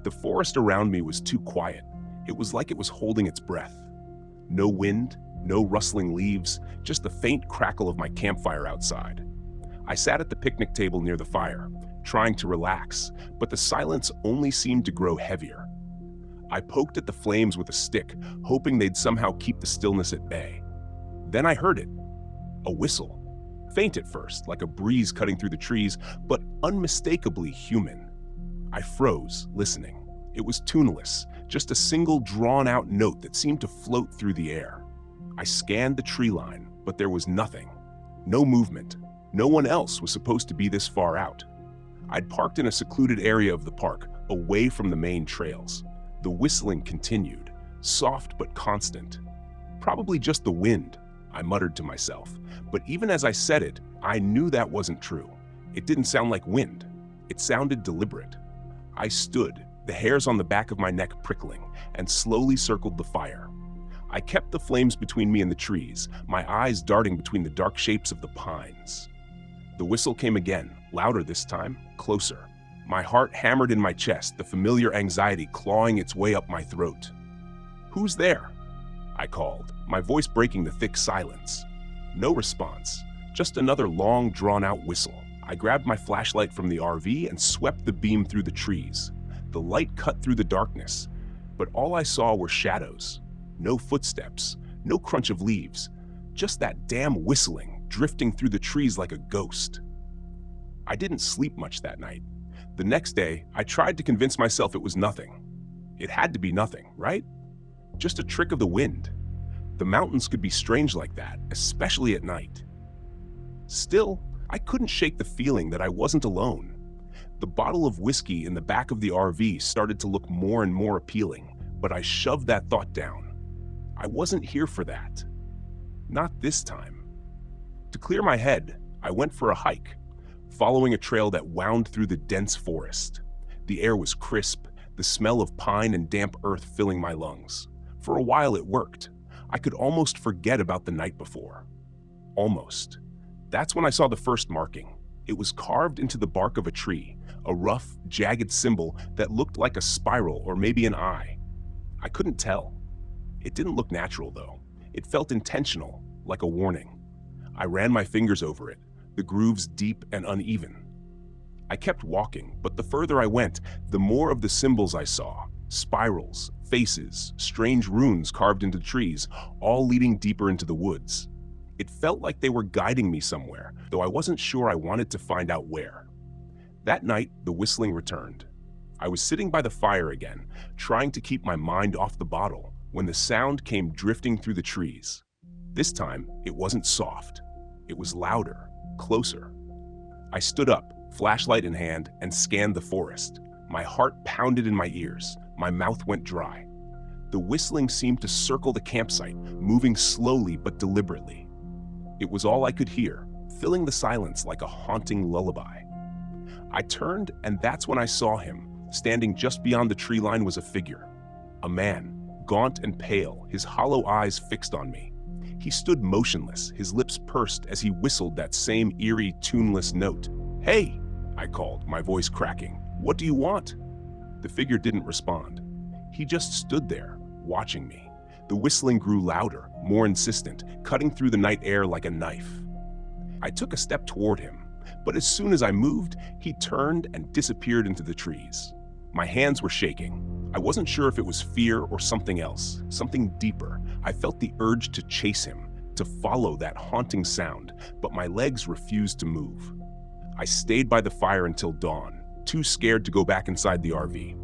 The forest around me was too quiet. It was like it was holding its breath. No wind, no rustling leaves, just the faint crackle of my campfire outside. I sat at the picnic table near the fire, trying to relax, but the silence only seemed to grow heavier. I poked at the flames with a stick, hoping they'd somehow keep the stillness at bay. Then I heard it. A whistle. Faint at first, like a breeze cutting through the trees, but unmistakably human. I froze, listening. It was tuneless, just a single drawn-out note that seemed to float through the air. I scanned the tree line, but there was nothing. No movement. No one else was supposed to be this far out. I'd parked in a secluded area of the park, away from the main trails. The whistling continued, soft but constant. Probably just the wind, I muttered to myself. But even as I said it, I knew that wasn't true. It didn't sound like wind. It sounded deliberate. I stood, the hairs on the back of my neck prickling, and slowly circled the fire. I kept the flames between me and the trees, my eyes darting between the dark shapes of the pines. The whistle came again, louder this time, closer. My heart hammered in my chest, the familiar anxiety clawing its way up my throat. "Who's there?" I called, my voice breaking the thick silence. No response, just another long, drawn-out whistle. I grabbed my flashlight from the RV and swept the beam through the trees. The light cut through the darkness, but all I saw were shadows. No footsteps, no crunch of leaves, just that damn whistling drifting through the trees like a ghost. I didn't sleep much that night. The next day, I tried to convince myself it was nothing. It had to be nothing, right? Just a trick of the wind. The mountains could be strange like that, especially at night. Still, I couldn't shake the feeling that I wasn't alone. The bottle of whiskey in the back of the RV started to look more and more appealing, but I shoved that thought down. I wasn't here for that. Not this time. To clear my head, I went for a hike, following a trail that wound through the dense forest. The air was crisp, the smell of pine and damp earth filling my lungs. For a while it worked. I could almost forget about the night before. Almost. That's when I saw the first marking. It was carved into the bark of a tree, a rough, jagged symbol that looked like a spiral or maybe an eye. I couldn't tell. It didn't look natural, though. It felt intentional, like a warning. I ran my fingers over it, the grooves deep and uneven. I kept walking, but the further I went, the more of the symbols I saw. Spirals, faces, strange runes carved into trees, all leading deeper into the woods. It felt like they were guiding me somewhere, though I wasn't sure I wanted to find out where. That night, the whistling returned. I was sitting by the fire again, trying to keep my mind off the bottle, when the sound came drifting through the trees. This time, it wasn't soft. It was louder, closer. I stood up, flashlight in hand, and scanned the forest. My heart pounded in my ears. My mouth went dry. The whistling seemed to circle the campsite, moving slowly but deliberately. It was all I could hear, filling the silence like a haunting lullaby. I turned, and that's when I saw him. Standing just beyond the tree line was a figure. A man, gaunt and pale, his hollow eyes fixed on me. He stood motionless, his lips pursed as he whistled that same eerie, tuneless note. "Hey!" I called, my voice cracking. "What do you want?" The figure didn't respond. He just stood there, watching me. The whistling grew louder, more insistent, cutting through the night air like a knife. I took a step toward him, but as soon as I moved, he turned and disappeared into the trees. My hands were shaking. I wasn't sure if it was fear or something else, something deeper. I felt the urge to chase him, to follow that haunting sound, but my legs refused to move. I stayed by the fire until dawn, too scared to go back inside the RV.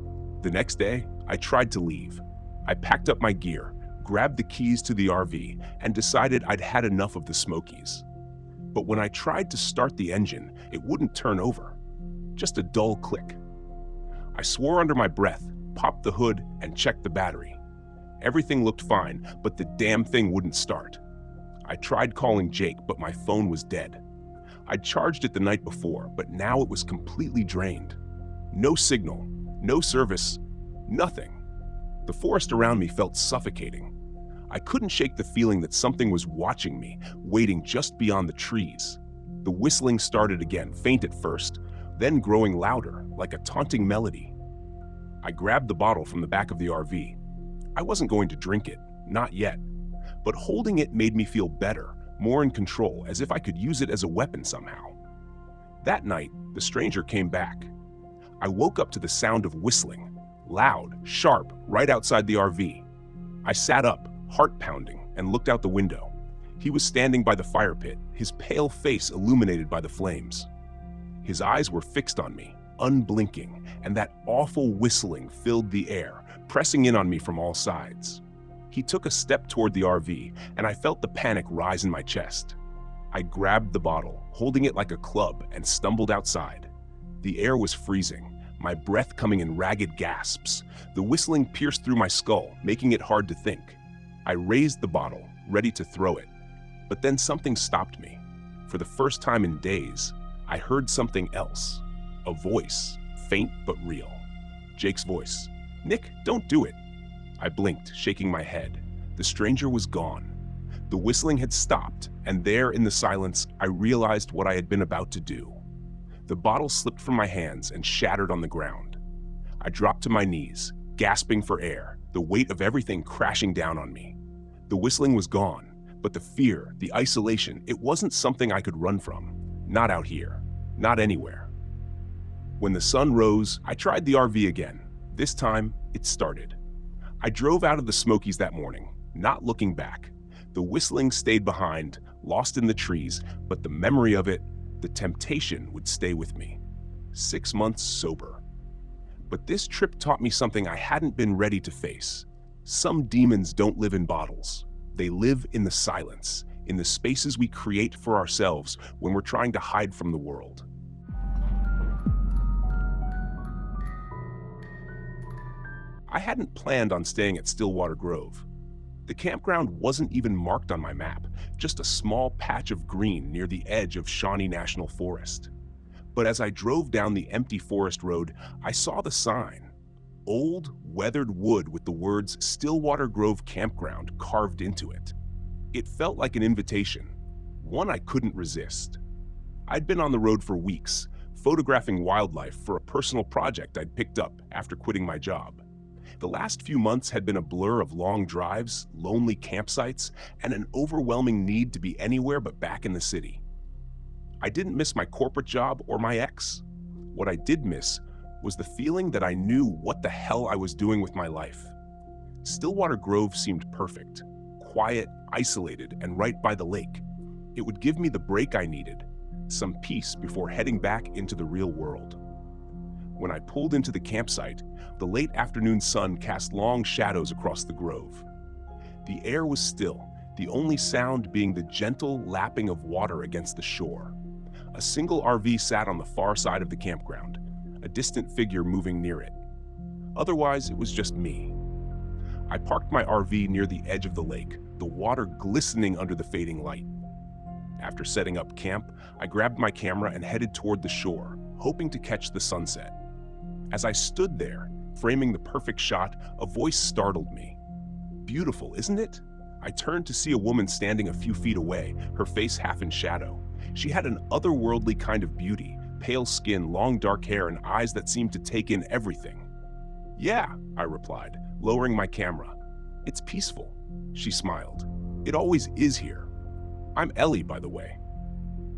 The next day, I tried to leave. I packed up my gear, grabbed the keys to the RV, and decided I'd had enough of the Smokies. But when I tried to start the engine, it wouldn't turn over. Just a dull click. I swore under my breath, popped the hood, and checked the battery. Everything looked fine, but the damn thing wouldn't start. I tried calling Jake, but my phone was dead. I'd charged it the night before, but now it was completely drained. No signal, no service, nothing. The forest around me felt suffocating. I couldn't shake the feeling that something was watching me, waiting just beyond the trees. The whistling started again, faint at first, then growing louder, like a taunting melody. I grabbed the bottle from the back of the RV. I wasn't going to drink it, not yet, but holding it made me feel better, more in control, as if I could use it as a weapon somehow. That night, the stranger came back. I woke up to the sound of whistling, loud, sharp, right outside the RV. I sat up, heart pounding, and looked out the window. He was standing by the fire pit, his pale face illuminated by the flames. His eyes were fixed on me, unblinking, and that awful whistling filled the air, pressing in on me from all sides. He took a step toward the RV, and I felt the panic rise in my chest. I grabbed the bottle, holding it like a club, and stumbled outside. The air was freezing, my breath coming in ragged gasps. The whistling pierced through my skull, making it hard to think. I raised the bottle, ready to throw it. But then something stopped me. For the first time in days, I heard something else. A voice, faint but real. Jake's voice. "Nick, don't do it." I blinked, shaking my head. The stranger was gone. The whistling had stopped, and there in the silence, I realized what I had been about to do. The bottle slipped from my hands and shattered on the ground. I dropped to my knees, gasping for air, the weight of everything crashing down on me. The whistling was gone, but the fear, the isolation, it wasn't something I could run from. Not out here. Not anywhere. When the sun rose, I tried the RV again. This time, it started. I drove out of the Smokies that morning, not looking back. The whistling stayed behind, lost in the trees, but the memory of it, the temptation would stay with me. 6 months sober. But this trip taught me something I hadn't been ready to face. Some demons don't live in bottles. They live in the silence, in the spaces we create for ourselves when we're trying to hide from the world. I hadn't planned on staying at Stillwater Grove. The campground wasn't even marked on my map, just a small patch of green near the edge of Shawnee National Forest. But as I drove down the empty forest road, I saw the sign. Old, weathered wood with the words Stillwater Grove Campground carved into it. It felt like an invitation, one I couldn't resist. I'd been on the road for weeks, photographing wildlife for a personal project I'd picked up after quitting my job. The last few months had been a blur of long drives, lonely campsites, and an overwhelming need to be anywhere but back in the city. I didn't miss my corporate job or my ex. What I did miss was the feeling that I knew what the hell I was doing with my life. Stillwater Grove seemed perfect, quiet, isolated, and right by the lake. It would give me the break I needed, some peace before heading back into the real world. When I pulled into the campsite, the late afternoon sun cast long shadows across the grove. The air was still, the only sound being the gentle lapping of water against the shore. A single RV sat on the far side of the campground, a distant figure moving near it. Otherwise, it was just me. I parked my RV near the edge of the lake, the water glistening under the fading light. After setting up camp, I grabbed my camera and headed toward the shore, hoping to catch the sunset. As I stood there, framing the perfect shot, a voice startled me. "Beautiful, isn't it?" I turned to see a woman standing a few feet away, her face half in shadow. She had an otherworldly kind of beauty, pale skin, long dark hair, and eyes that seemed to take in everything. "Yeah," I replied, lowering my camera. "It's peaceful." She smiled. "It always is here. I'm Ellie, by the way."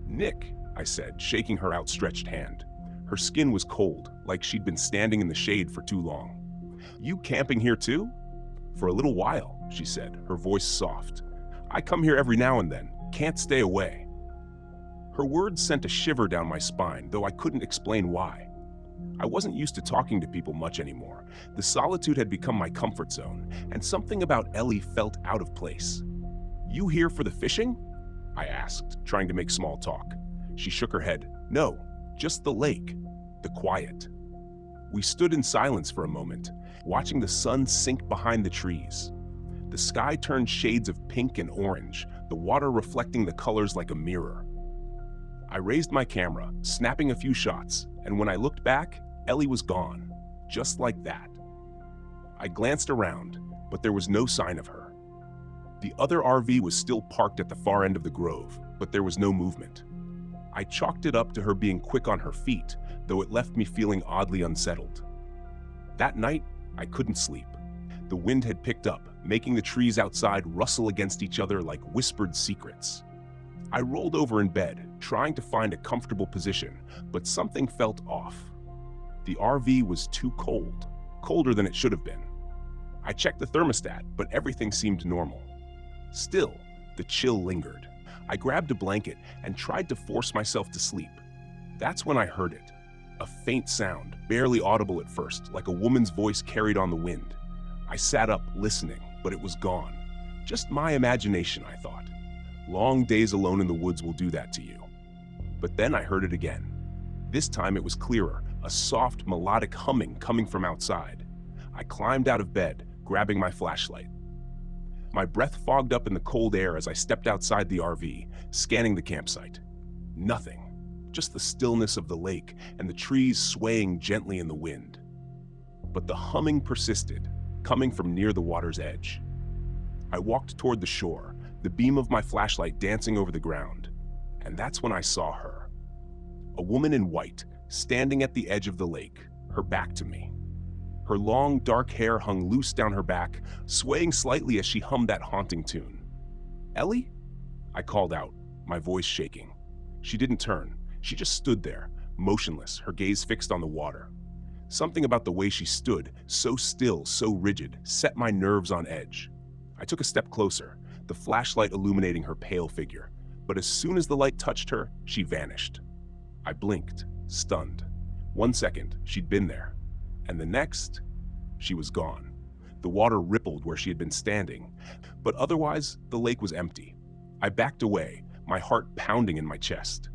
"Nick," I said, shaking her outstretched hand. Her skin was cold, like she'd been standing in the shade for too long. "You camping here too?" "For a little while," she said, her voice soft. "I come here every now and then, can't stay away." Her words sent a shiver down my spine, though I couldn't explain why. I wasn't used to talking to people much anymore. The solitude had become my comfort zone, and something about Ellie felt out of place. "You here for the fishing?" I asked, trying to make small talk. She shook her head. "No, just the lake, the quiet." We stood in silence for a moment, watching the sun sink behind the trees. The sky turned shades of pink and orange, the water reflecting the colors like a mirror. I raised my camera, snapping a few shots, and when I looked back, Ellie was gone, just like that. I glanced around, but there was no sign of her. The other RV was still parked at the far end of the grove, but there was no movement. I chalked it up to her being quick on her feet, though it left me feeling oddly unsettled. That night, I couldn't sleep. The wind had picked up, making the trees outside rustle against each other like whispered secrets. I rolled over in bed, trying to find a comfortable position, but something felt off. The RV was too cold, colder than it should have been. I checked the thermostat, but everything seemed normal. Still, the chill lingered. I grabbed a blanket and tried to force myself to sleep. That's when I heard it. A faint sound, barely audible at first, like a woman's voice carried on the wind. I sat up, listening, but it was gone. Just my imagination, I thought. Long days alone in the woods will do that to you. But then I heard it again. This time it was clearer, a soft, melodic humming coming from outside. I climbed out of bed, grabbing my flashlight. My breath fogged up in the cold air as I stepped outside the RV, scanning the campsite. Nothing, just the stillness of the lake and the trees swaying gently in the wind. But the humming persisted, coming from near the water's edge. I walked toward the shore, the beam of my flashlight dancing over the ground, and that's when I saw her. A woman in white, standing at the edge of the lake, her back to me. Her long, dark hair hung loose down her back, swaying slightly as she hummed that haunting tune. "Ellie?" I called out, my voice shaking. She didn't turn. She just stood there, motionless, her gaze fixed on the water. Something about the way she stood, so still, so rigid, set my nerves on edge. I took a step closer, the flashlight illuminating her pale figure, but as soon as the light touched her, she vanished. I blinked, stunned. 1 second, she'd been there, and the next, she was gone. The water rippled where she had been standing, but otherwise, the lake was empty. I backed away, my heart pounding in my chest.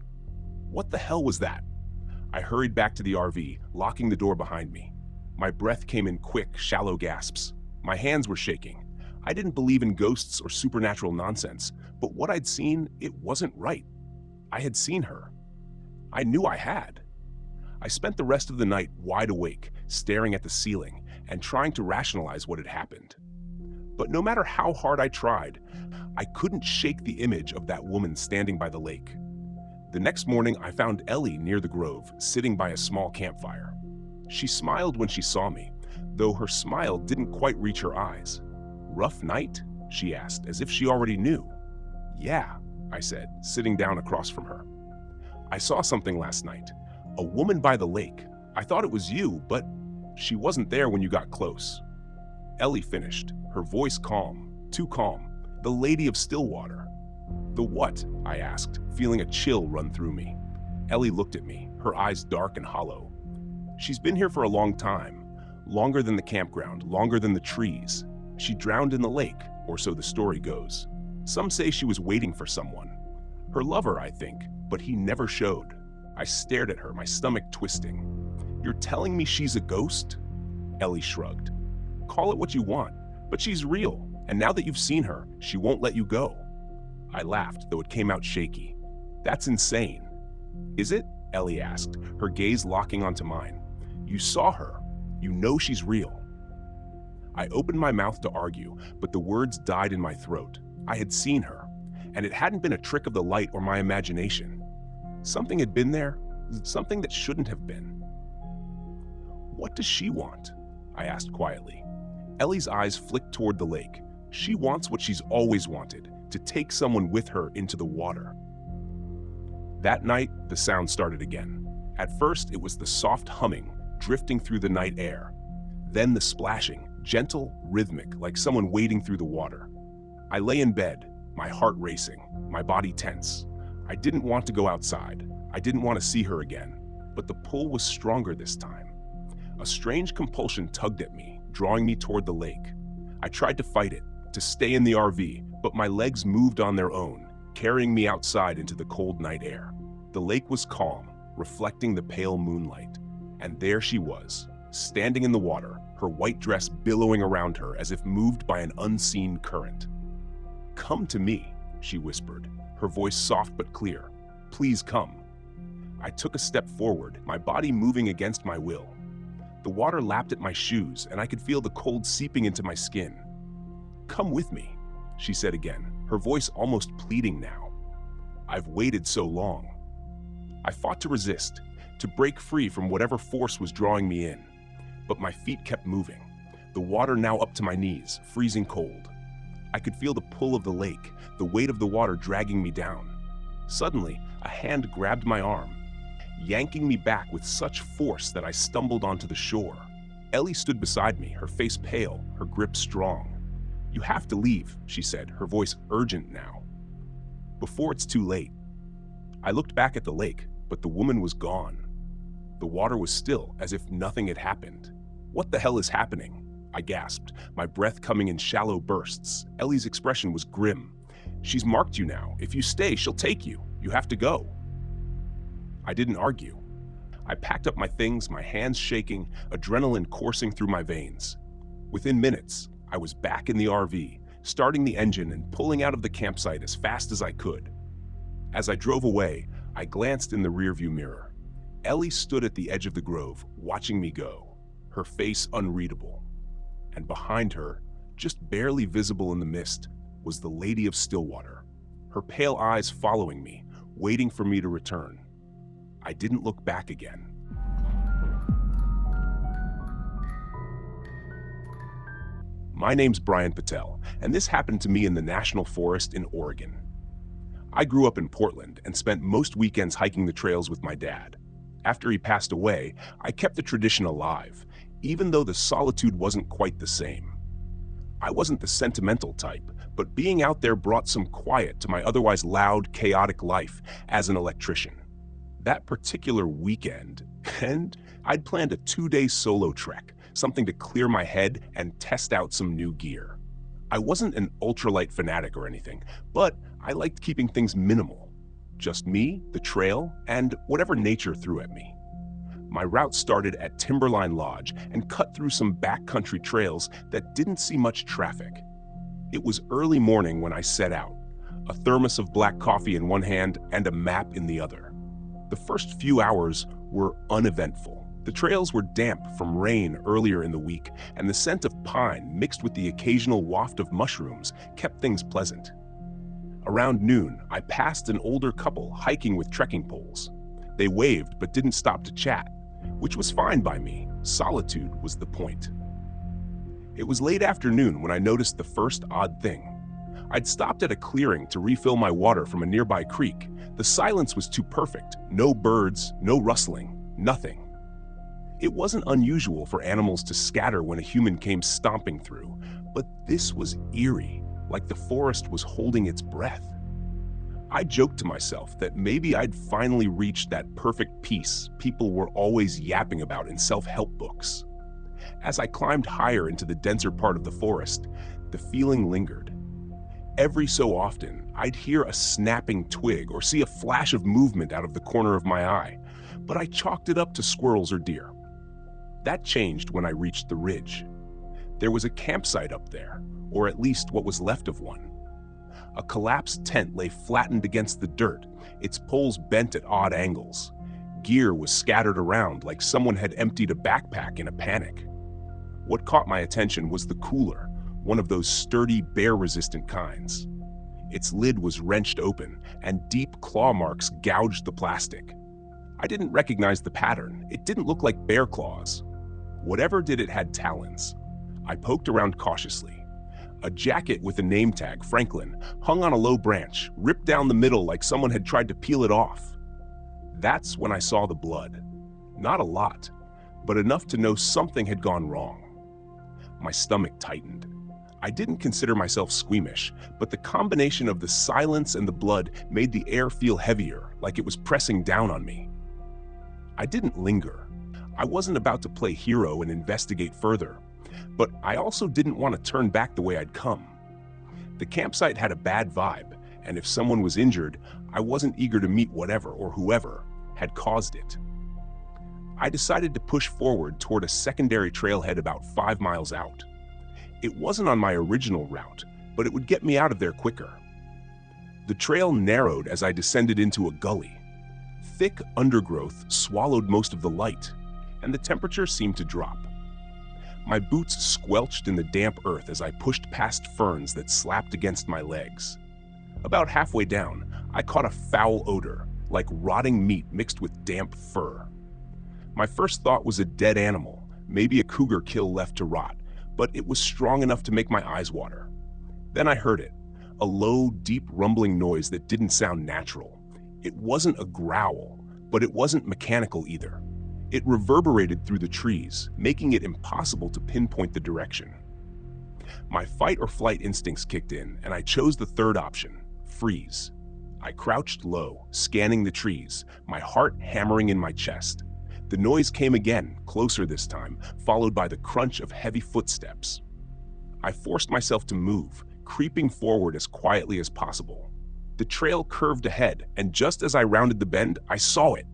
What the hell was that? I hurried back to the RV, locking the door behind me. My breath came in quick, shallow gasps. My hands were shaking. I didn't believe in ghosts or supernatural nonsense, but what I'd seen, it wasn't right. I had seen her. I knew I had. I spent the rest of the night wide awake, staring at the ceiling and trying to rationalize what had happened. But no matter how hard I tried, I couldn't shake the image of that woman standing by the lake. The next morning, I found Ellie near the grove, sitting by a small campfire. She smiled when she saw me, though her smile didn't quite reach her eyes. "Rough night?" she asked, as if she already knew. "Yeah," I said, sitting down across from her. "I saw something last night. A woman by the lake. I thought it was you, but she wasn't there when you got close." Ellie finished, her voice calm, too calm. "The Lady of Stillwater." "The what?" I asked, feeling a chill run through me. Ellie looked at me, her eyes dark and hollow. "She's been here for a long time. Longer than the campground, longer than the trees. She drowned in the lake, or so the story goes. Some say she was waiting for someone. Her lover, I think, but he never showed." I stared at her, my stomach twisting. "You're telling me she's a ghost?" Ellie shrugged. "Call it what you want, but she's real, and now that you've seen her, she won't let you go." I laughed, though it came out shaky. "That's insane." "Is it?" Ellie asked, her gaze locking onto mine. "You saw her. You know she's real." I opened my mouth to argue, but the words died in my throat. I had seen her, and it hadn't been a trick of the light or my imagination. Something had been there, something that shouldn't have been. "What does she want?" I asked quietly. Ellie's eyes flicked toward the lake. She wants what she's always wanted, to take someone with her into the water. That night, the sound started again. At first, it was the soft humming, drifting through the night air. Then the splashing, gentle, rhythmic, like someone wading through the water. I lay in bed, my heart racing, my body tense. I didn't want to go outside. I didn't want to see her again. But the pull was stronger this time. A strange compulsion tugged at me, drawing me toward the lake. I tried to fight it, to stay in the RV, but my legs moved on their own, carrying me outside into the cold night air. The lake was calm, reflecting the pale moonlight. And there she was, standing in the water, her white dress billowing around her as if moved by an unseen current. "Come to me," she whispered, her voice soft but clear. "Please come." I took a step forward, my body moving against my will. The water lapped at my shoes, and I could feel the cold seeping into my skin. "Come with me," she said again, her voice almost pleading now. "I've waited so long." I fought to resist, to break free from whatever force was drawing me in. But my feet kept moving, the water now up to my knees, freezing cold. I could feel the pull of the lake, the weight of the water dragging me down. Suddenly, a hand grabbed my arm, yanking me back with such force that I stumbled onto the shore. Ellie stood beside me, her face pale, her grip strong. "You have to leave," she said, her voice urgent now. "Before it's too late." I looked back at the lake, but the woman was gone. The water was still, as if nothing had happened. "What the hell is happening?" I gasped, my breath coming in shallow bursts. Ellie's expression was grim. "She's marked you now. If you stay, she'll take you. You have to go." I didn't argue. I packed up my things, my hands shaking, adrenaline coursing through my veins. Within minutes, I was back in the RV, starting the engine and pulling out of the campsite as fast as I could. As I drove away, I glanced in the rearview mirror. Ellie stood at the edge of the grove, watching me go, her face unreadable. And behind her, just barely visible in the mist, was the Lady of Stillwater, her pale eyes following me, waiting for me to return. I didn't look back again. My name's Brian Patel, and this happened to me in the National Forest in Oregon. I grew up in Portland and spent most weekends hiking the trails with my dad. After he passed away, I kept the tradition alive, even though the solitude wasn't quite the same. I wasn't the sentimental type, but being out there brought some quiet to my otherwise loud, chaotic life as an electrician. That particular weekend, and I'd planned a 2-day solo trek, something to clear my head and test out some new gear. I wasn't an ultralight fanatic or anything, but I liked keeping things minimal. Just me, the trail, and whatever nature threw at me. My route started at Timberline Lodge and cut through some backcountry trails that didn't see much traffic. It was early morning when I set out, a thermos of black coffee in one hand and a map in the other. The first few hours were uneventful. The trails were damp from rain earlier in the week, and the scent of pine mixed with the occasional waft of mushrooms kept things pleasant. Around noon, I passed an older couple hiking with trekking poles. They waved but didn't stop to chat, which was fine by me. Solitude was the point. It was late afternoon when I noticed the first odd thing. I'd stopped at a clearing to refill my water from a nearby creek. The silence was too perfect. No birds, no rustling, nothing. It wasn't unusual for animals to scatter when a human came stomping through, but this was eerie, like the forest was holding its breath. I joked to myself that maybe I'd finally reached that perfect peace people were always yapping about in self-help books. As I climbed higher into the denser part of the forest, the feeling lingered. Every so often, I'd hear a snapping twig or see a flash of movement out of the corner of my eye, but I chalked it up to squirrels or deer. That changed when I reached the ridge. There was a campsite up there, or at least what was left of one. A collapsed tent lay flattened against the dirt, its poles bent at odd angles. Gear was scattered around like someone had emptied a backpack in a panic. What caught my attention was the cooler, one of those sturdy, bear-resistant kinds. Its lid was wrenched open, and deep claw marks gouged the plastic. I didn't recognize the pattern. It didn't look like bear claws. Whatever did it had talons. I poked around cautiously. A jacket with a name tag, Franklin, hung on a low branch, ripped down the middle like someone had tried to peel it off. That's when I saw the blood. Not a lot, but enough to know something had gone wrong. My stomach tightened. I didn't consider myself squeamish, but the combination of the silence and the blood made the air feel heavier, like it was pressing down on me. I didn't linger. I wasn't about to play hero and investigate further, but I also didn't want to turn back the way I'd come. The campsite had a bad vibe, and if someone was injured, I wasn't eager to meet whatever or whoever had caused it. I decided to push forward toward a secondary trailhead about 5 miles out. It wasn't on my original route, but it would get me out of there quicker. The trail narrowed as I descended into a gully. Thick undergrowth swallowed most of the light, and the temperature seemed to drop. My boots squelched in the damp earth as I pushed past ferns that slapped against my legs. About halfway down, I caught a foul odor, like rotting meat mixed with damp fur. My first thought was a dead animal, maybe a cougar kill left to rot, but it was strong enough to make my eyes water. Then I heard it, a low, deep rumbling noise that didn't sound natural. It wasn't a growl, but it wasn't mechanical either. It reverberated through the trees, making it impossible to pinpoint the direction. My fight or flight instincts kicked in, and I chose the third option, freeze. I crouched low, scanning the trees, my heart hammering in my chest. The noise came again, closer this time, followed by the crunch of heavy footsteps. I forced myself to move, creeping forward as quietly as possible. The trail curved ahead, and just as I rounded the bend, I saw it,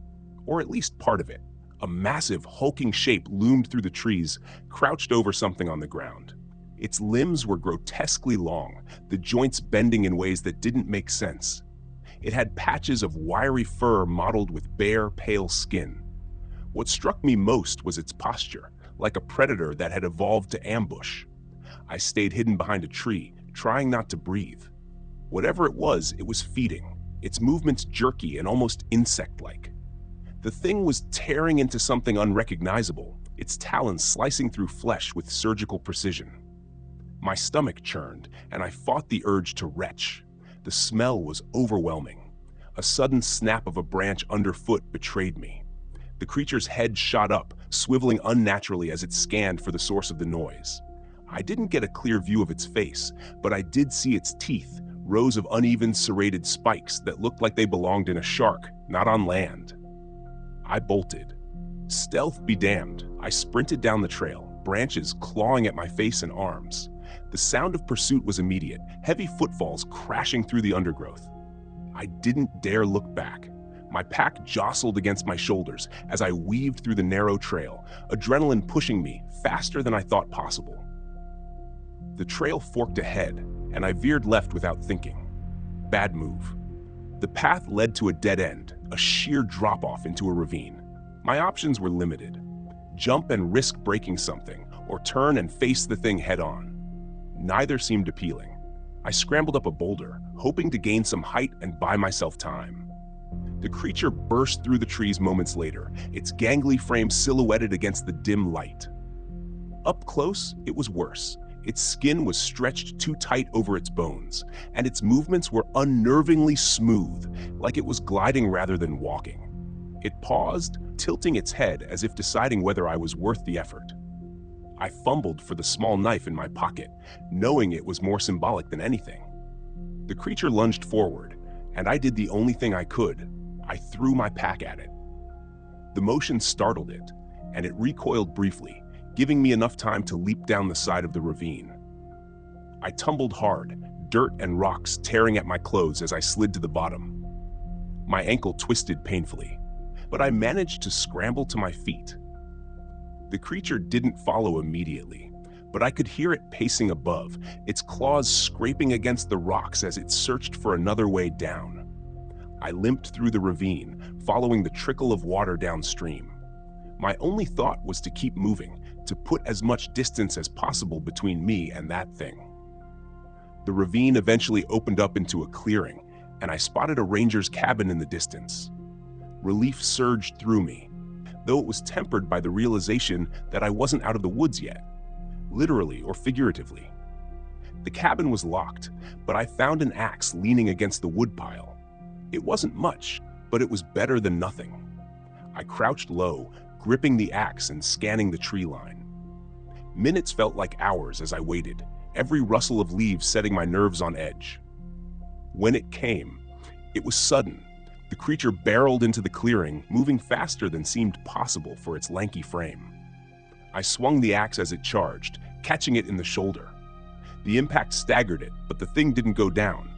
or at least part of it. A massive, hulking shape loomed through the trees, crouched over something on the ground. Its limbs were grotesquely long, the joints bending in ways that didn't make sense. It had patches of wiry fur mottled with bare, pale skin. What struck me most was its posture, like a predator that had evolved to ambush. I stayed hidden behind a tree, trying not to breathe. Whatever it was feeding, its movements jerky and almost insect-like. The thing was tearing into something unrecognizable, its talons slicing through flesh with surgical precision. My stomach churned, and I fought the urge to retch. The smell was overwhelming. A sudden snap of a branch underfoot betrayed me. The creature's head shot up, swiveling unnaturally as it scanned for the source of the noise. I didn't get a clear view of its face, but I did see its teeth, rows of uneven serrated spikes that looked like they belonged in a shark, not on land. I bolted. Stealth be damned, I sprinted down the trail, branches clawing at my face and arms. The sound of pursuit was immediate, heavy footfalls crashing through the undergrowth. I didn't dare look back. My pack jostled against my shoulders as I weaved through the narrow trail, adrenaline pushing me faster than I thought possible. The trail forked ahead, and I veered left without thinking. Bad move. The path led to a dead end, a sheer drop-off into a ravine. My options were limited. Jump and risk breaking something, or turn and face the thing head-on. Neither seemed appealing. I scrambled up a boulder, hoping to gain some height and buy myself time. The creature burst through the trees moments later, its gangly frame silhouetted against the dim light. Up close, it was worse. Its skin was stretched too tight over its bones, and its movements were unnervingly smooth, like it was gliding rather than walking. It paused, tilting its head as if deciding whether I was worth the effort. I fumbled for the small knife in my pocket, knowing it was more symbolic than anything. The creature lunged forward, and I did the only thing I could. I threw my pack at it. The motion startled it, and it recoiled briefly, giving me enough time to leap down the side of the ravine. I tumbled hard, dirt and rocks tearing at my clothes as I slid to the bottom. My ankle twisted painfully, but I managed to scramble to my feet. The creature didn't follow immediately, but I could hear it pacing above, its claws scraping against the rocks as it searched for another way down. I limped through the ravine, following the trickle of water downstream. My only thought was to keep moving, to put as much distance as possible between me and that thing. The ravine eventually opened up into a clearing, and I spotted a ranger's cabin in the distance. Relief surged through me, though it was tempered by the realization that I wasn't out of the woods yet, literally or figuratively. The cabin was locked, but I found an axe leaning against the woodpile. It wasn't much, but it was better than nothing. I crouched low, gripping the axe and scanning the tree line. Minutes felt like hours as I waited, every rustle of leaves setting my nerves on edge. When it came, it was sudden. The creature barreled into the clearing, moving faster than seemed possible for its lanky frame. I swung the axe as it charged, catching it in the shoulder. The impact staggered it, but the thing didn't go down.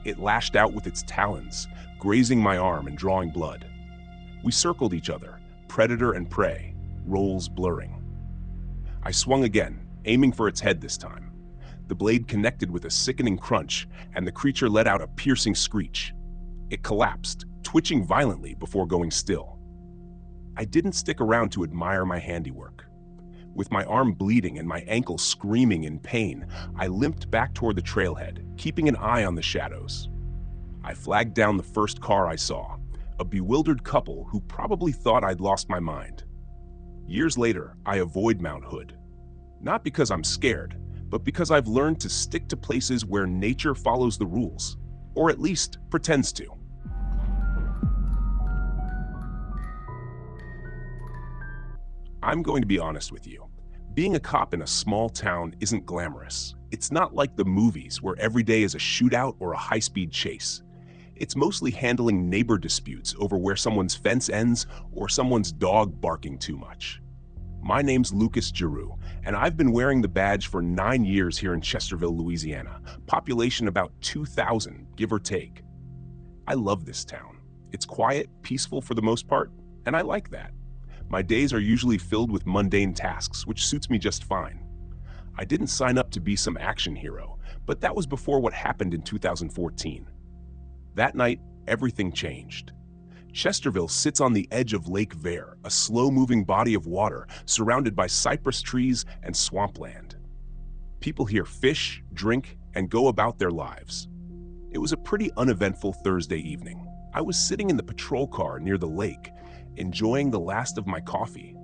It lashed out with its talons, grazing my arm and drawing blood. We circled each other, predator and prey, roles blurring. I swung again, aiming for its head this time. The blade connected with a sickening crunch, and the creature let out a piercing screech. It collapsed, twitching violently before going still. I didn't stick around to admire my handiwork. With my arm bleeding and my ankle screaming in pain, I limped back toward the trailhead, keeping an eye on the shadows. I flagged down the first car I saw, a bewildered couple who probably thought I'd lost my mind. Years later, I avoid Mount Hood. Not because I'm scared, but because I've learned to stick to places where nature follows the rules, or at least pretends to. I'm going to be honest with you. Being a cop in a small town isn't glamorous. It's not like the movies where every day is a shootout or a high-speed chase. It's mostly handling neighbor disputes over where someone's fence ends or someone's dog barking too much. My name's Lucas Giroux, and I've been wearing the badge for 9 years here in Chesterville, Louisiana. Population about 2,000, give or take. I love this town. It's quiet, peaceful for the most part, and I like that. My days are usually filled with mundane tasks, which suits me just fine. I didn't sign up to be some action hero, but that was before what happened in 2014. That night, everything changed. Chesterville sits on the edge of Lake Vere, a slow-moving body of water surrounded by cypress trees and swampland. People here fish, drink, and go about their lives. It was a pretty uneventful Thursday evening. I was sitting in the patrol car near the lake, enjoying the last of my coffee.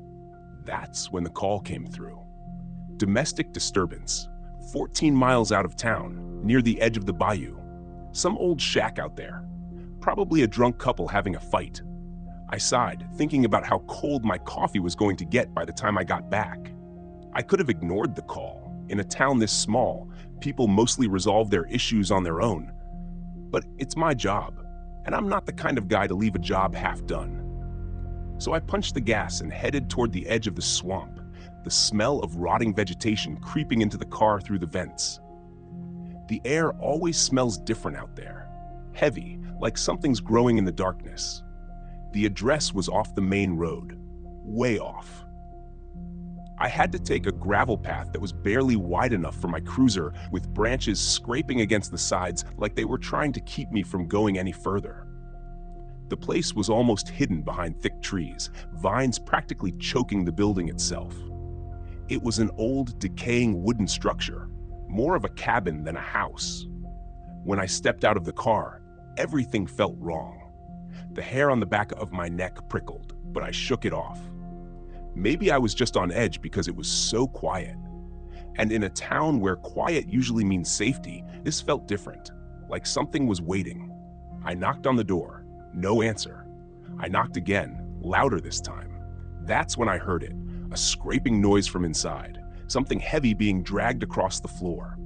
That's when the call came through. Domestic disturbance, 14 miles out of town, near the edge of the bayou. Some old shack out there. Probably a drunk couple having a fight. I sighed, thinking about how cold my coffee was going to get by the time I got back. I could have ignored the call. In a town this small, people mostly resolve their issues on their own. But it's my job, and I'm not the kind of guy to leave a job half done. So I punched the gas and headed toward the edge of the swamp, the smell of rotting vegetation creeping into the car through the vents. The air always smells different out there, heavy, like something's growing in the darkness. The address was off the main road, way off. I had to take a gravel path that was barely wide enough for my cruiser, with branches scraping against the sides like they were trying to keep me from going any further. The place was almost hidden behind thick trees, vines practically choking the building itself. It was an old, decaying wooden structure, more of a cabin than a house. When I stepped out of the car, everything felt wrong. The hair on the back of my neck prickled, but I shook it off. Maybe I was just on edge because it was so quiet. And in a town where quiet usually means safety, this felt different, like something was waiting. I knocked on the door, no answer. I knocked again, louder this time. That's when I heard it, a scraping noise from inside, something heavy being dragged across the floor.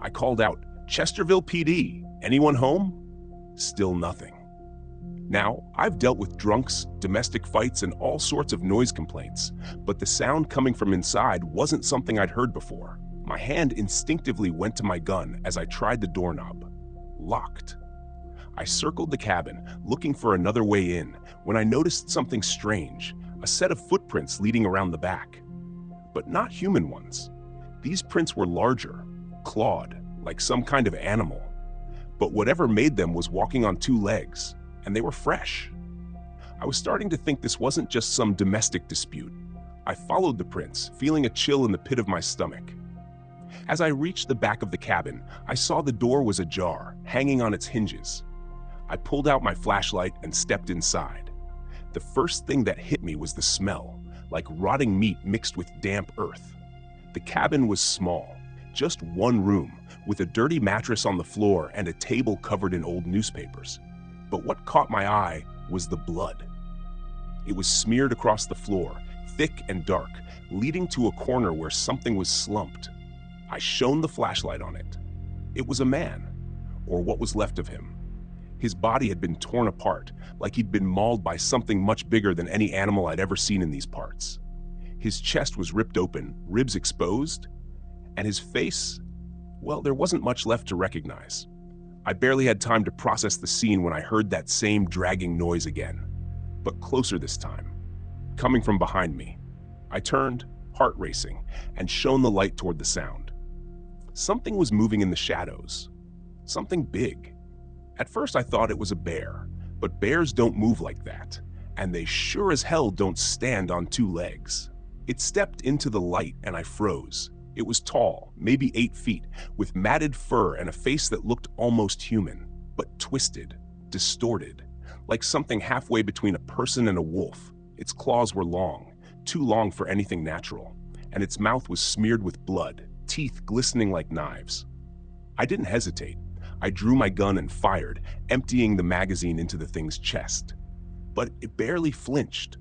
I called out, "Chesterville PD, anyone home?" Still nothing. Now, I've dealt with drunks, domestic fights, and all sorts of noise complaints, but the sound coming from inside wasn't something I'd heard before. My hand instinctively went to my gun as I tried the doorknob. Locked. I circled the cabin, looking for another way in, when I noticed something strange, a set of footprints leading around the back. But not human ones. These prints were larger, clawed, like some kind of animal. But whatever made them was walking on two legs, and they were fresh. I was starting to think this wasn't just some domestic dispute. I followed the prints, feeling a chill in the pit of my stomach. As I reached the back of the cabin, I saw the door was ajar, hanging on its hinges. I pulled out my flashlight and stepped inside. The first thing that hit me was the smell, like rotting meat mixed with damp earth. The cabin was small, just one room, with a dirty mattress on the floor and a table covered in old newspapers. But what caught my eye was the blood. It was smeared across the floor, thick and dark, leading to a corner where something was slumped. I shone the flashlight on it. It was a man, or what was left of him. His body had been torn apart, like he'd been mauled by something much bigger than any animal I'd ever seen in these parts. His chest was ripped open, ribs exposed, and his face, well, there wasn't much left to recognize. I barely had time to process the scene when I heard that same dragging noise again, but closer this time, coming from behind me. I turned, heart racing, and shone the light toward the sound. Something was moving in the shadows, something big. At first I thought it was a bear, but bears don't move like that, and they sure as hell don't stand on two legs. It stepped into the light and I froze. It was tall, maybe 8 feet, with matted fur and a face that looked almost human, but twisted, distorted, like something halfway between a person and a wolf. Its claws were long, too long for anything natural, and its mouth was smeared with blood, teeth glistening like knives. I didn't hesitate. I drew my gun and fired, emptying the magazine into the thing's chest. But it barely flinched.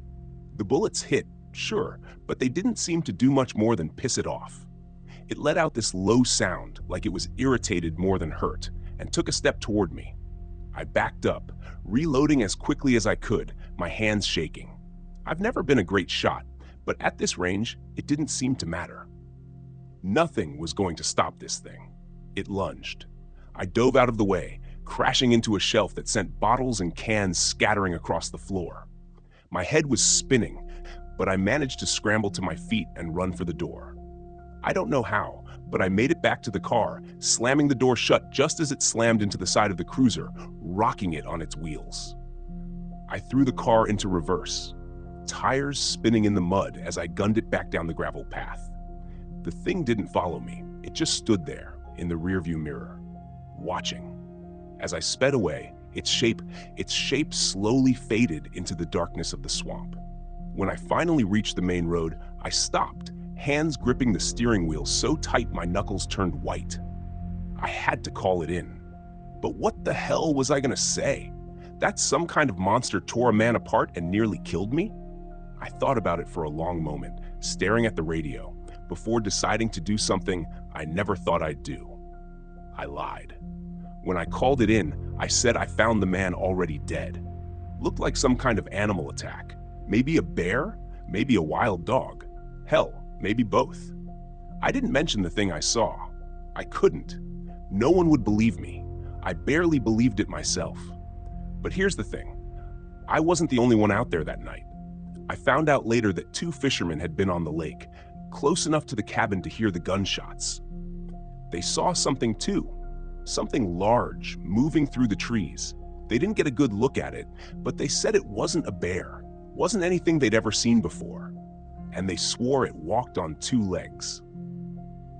The bullets hit, sure, but they didn't seem to do much more than piss it off. It let out this low sound, like it was irritated more than hurt, and took a step toward me. I backed up, reloading as quickly as I could, my hands shaking. I've never been a great shot, but at this range, it didn't seem to matter. Nothing was going to stop this thing. It lunged. I dove out of the way, crashing into a shelf that sent bottles and cans scattering across the floor. My head was spinning, but I managed to scramble to my feet and run for the door. I don't know how, but I made it back to the car, slamming the door shut just as it slammed into the side of the cruiser, rocking it on its wheels. I threw the car into reverse, tires spinning in the mud as I gunned it back down the gravel path. The thing didn't follow me. It just stood there in the rearview mirror, watching. As I sped away, its shape slowly faded into the darkness of the swamp. When I finally reached the main road, I stopped, hands gripping the steering wheel so tight my knuckles turned white. I had to call it in. But what the hell was I gonna say? That some kind of monster tore a man apart and nearly killed me? I thought about it for a long moment, staring at the radio, before deciding to do something I never thought I'd do. I lied. When I called it in, I said I found the man already dead. Looked like some kind of animal attack, Maybe a bear? Maybe a wild dog? Hell, maybe both. I didn't mention the thing I saw. I couldn't. No one would believe me. I barely believed it myself. But here's the thing. I wasn't the only one out there that night. I found out later that 2 fishermen had been on the lake, close enough to the cabin to hear the gunshots. They saw something too. Something large, moving through the trees. They didn't get a good look at it, but they said it wasn't a bear. Wasn't anything they'd ever seen before. And they swore it walked on 2 legs.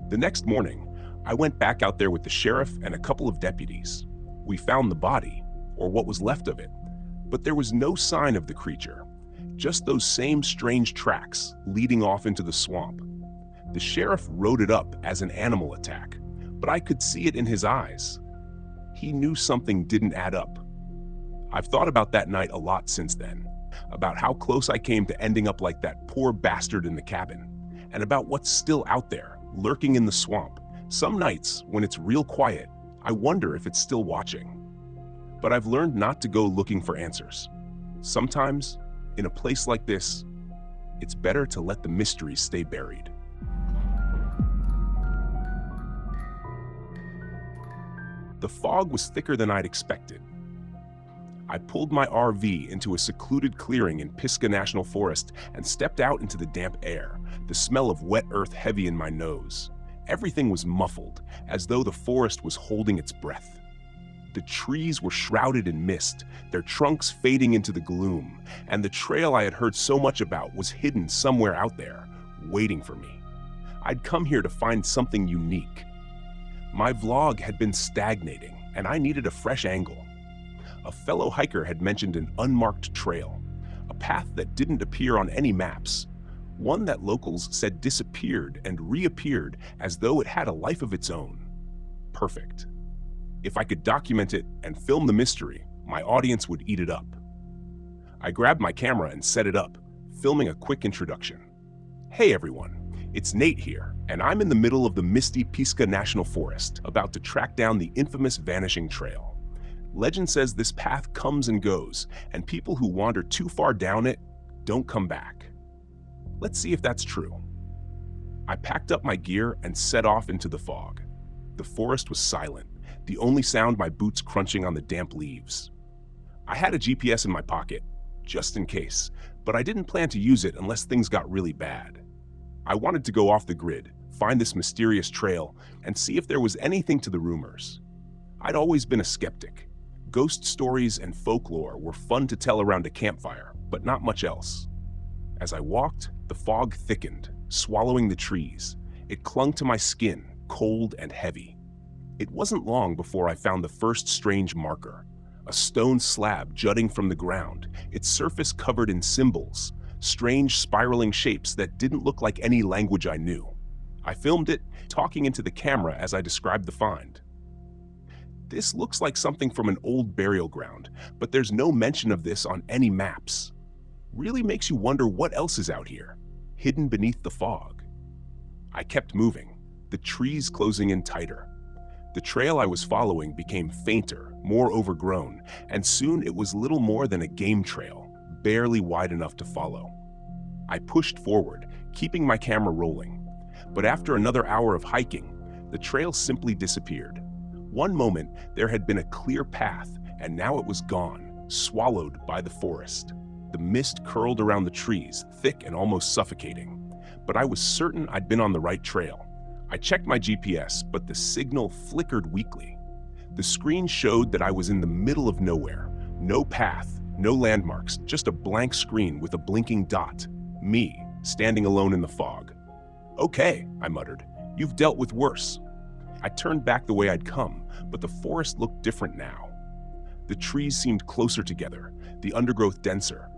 The next morning, I went back out there with the sheriff and a couple of deputies. We found the body, or what was left of it, but there was no sign of the creature, just those same strange tracks leading off into the swamp. The sheriff wrote it up as an animal attack, but I could see it in his eyes. He knew something didn't add up. I've thought about that night a lot since then, about how close I came to ending up like that poor bastard in the cabin, and about what's still out there, lurking in the swamp. Some nights, when it's real quiet, I wonder if it's still watching. But I've learned not to go looking for answers. Sometimes, in a place like this, it's better to let the mysteries stay buried. The fog was thicker than I'd expected. I pulled my RV into a secluded clearing in Pisgah National Forest and stepped out into the damp air, the smell of wet earth heavy in my nose. Everything was muffled, as though the forest was holding its breath. The trees were shrouded in mist, their trunks fading into the gloom, and the trail I had heard so much about was hidden somewhere out there, waiting for me. I'd come here to find something unique. My vlog had been stagnating, and I needed a fresh angle. A fellow hiker had mentioned an unmarked trail, a path that didn't appear on any maps, one that locals said disappeared and reappeared as though it had a life of its own. Perfect. If I could document it and film the mystery, my audience would eat it up. I grabbed my camera and set it up, filming a quick introduction. Hey everyone, it's Nate here, and I'm in the middle of the misty Pisgah National Forest, about to track down the infamous Vanishing Trail. Legend says this path comes and goes, and people who wander too far down it don't come back. Let's see if that's true. I packed up my gear and set off into the fog. The forest was silent, the only sound my boots crunching on the damp leaves. I had a GPS in my pocket, just in case, but I didn't plan to use it unless things got really bad. I wanted to go off the grid, find this mysterious trail, and see if there was anything to the rumors. I'd always been a skeptic. Ghost stories and folklore were fun to tell around a campfire, but not much else. As I walked, the fog thickened, swallowing the trees. It clung to my skin, cold and heavy. It wasn't long before I found the first strange marker, a stone slab jutting from the ground, its surface covered in symbols, strange spiraling shapes that didn't look like any language I knew. I filmed it, talking into the camera as I described the find. This looks like something from an old burial ground, but there's no mention of this on any maps. Really makes you wonder what else is out here, hidden beneath the fog. I kept moving, the trees closing in tighter. The trail I was following became fainter, more overgrown, and soon it was little more than a game trail, barely wide enough to follow. I pushed forward, keeping my camera rolling. But after another hour of hiking, the trail simply disappeared. One moment, there had been a clear path, and now it was gone, swallowed by the forest. The mist curled around the trees, thick and almost suffocating. But I was certain I'd been on the right trail. I checked my GPS, but the signal flickered weakly. The screen showed that I was in the middle of nowhere. No path, no landmarks, just a blank screen with a blinking dot. Me, standing alone in the fog. "Okay," I muttered. "You've dealt with worse." I turned back the way I'd come, but the forest looked different now. The trees seemed closer together, the undergrowth denser.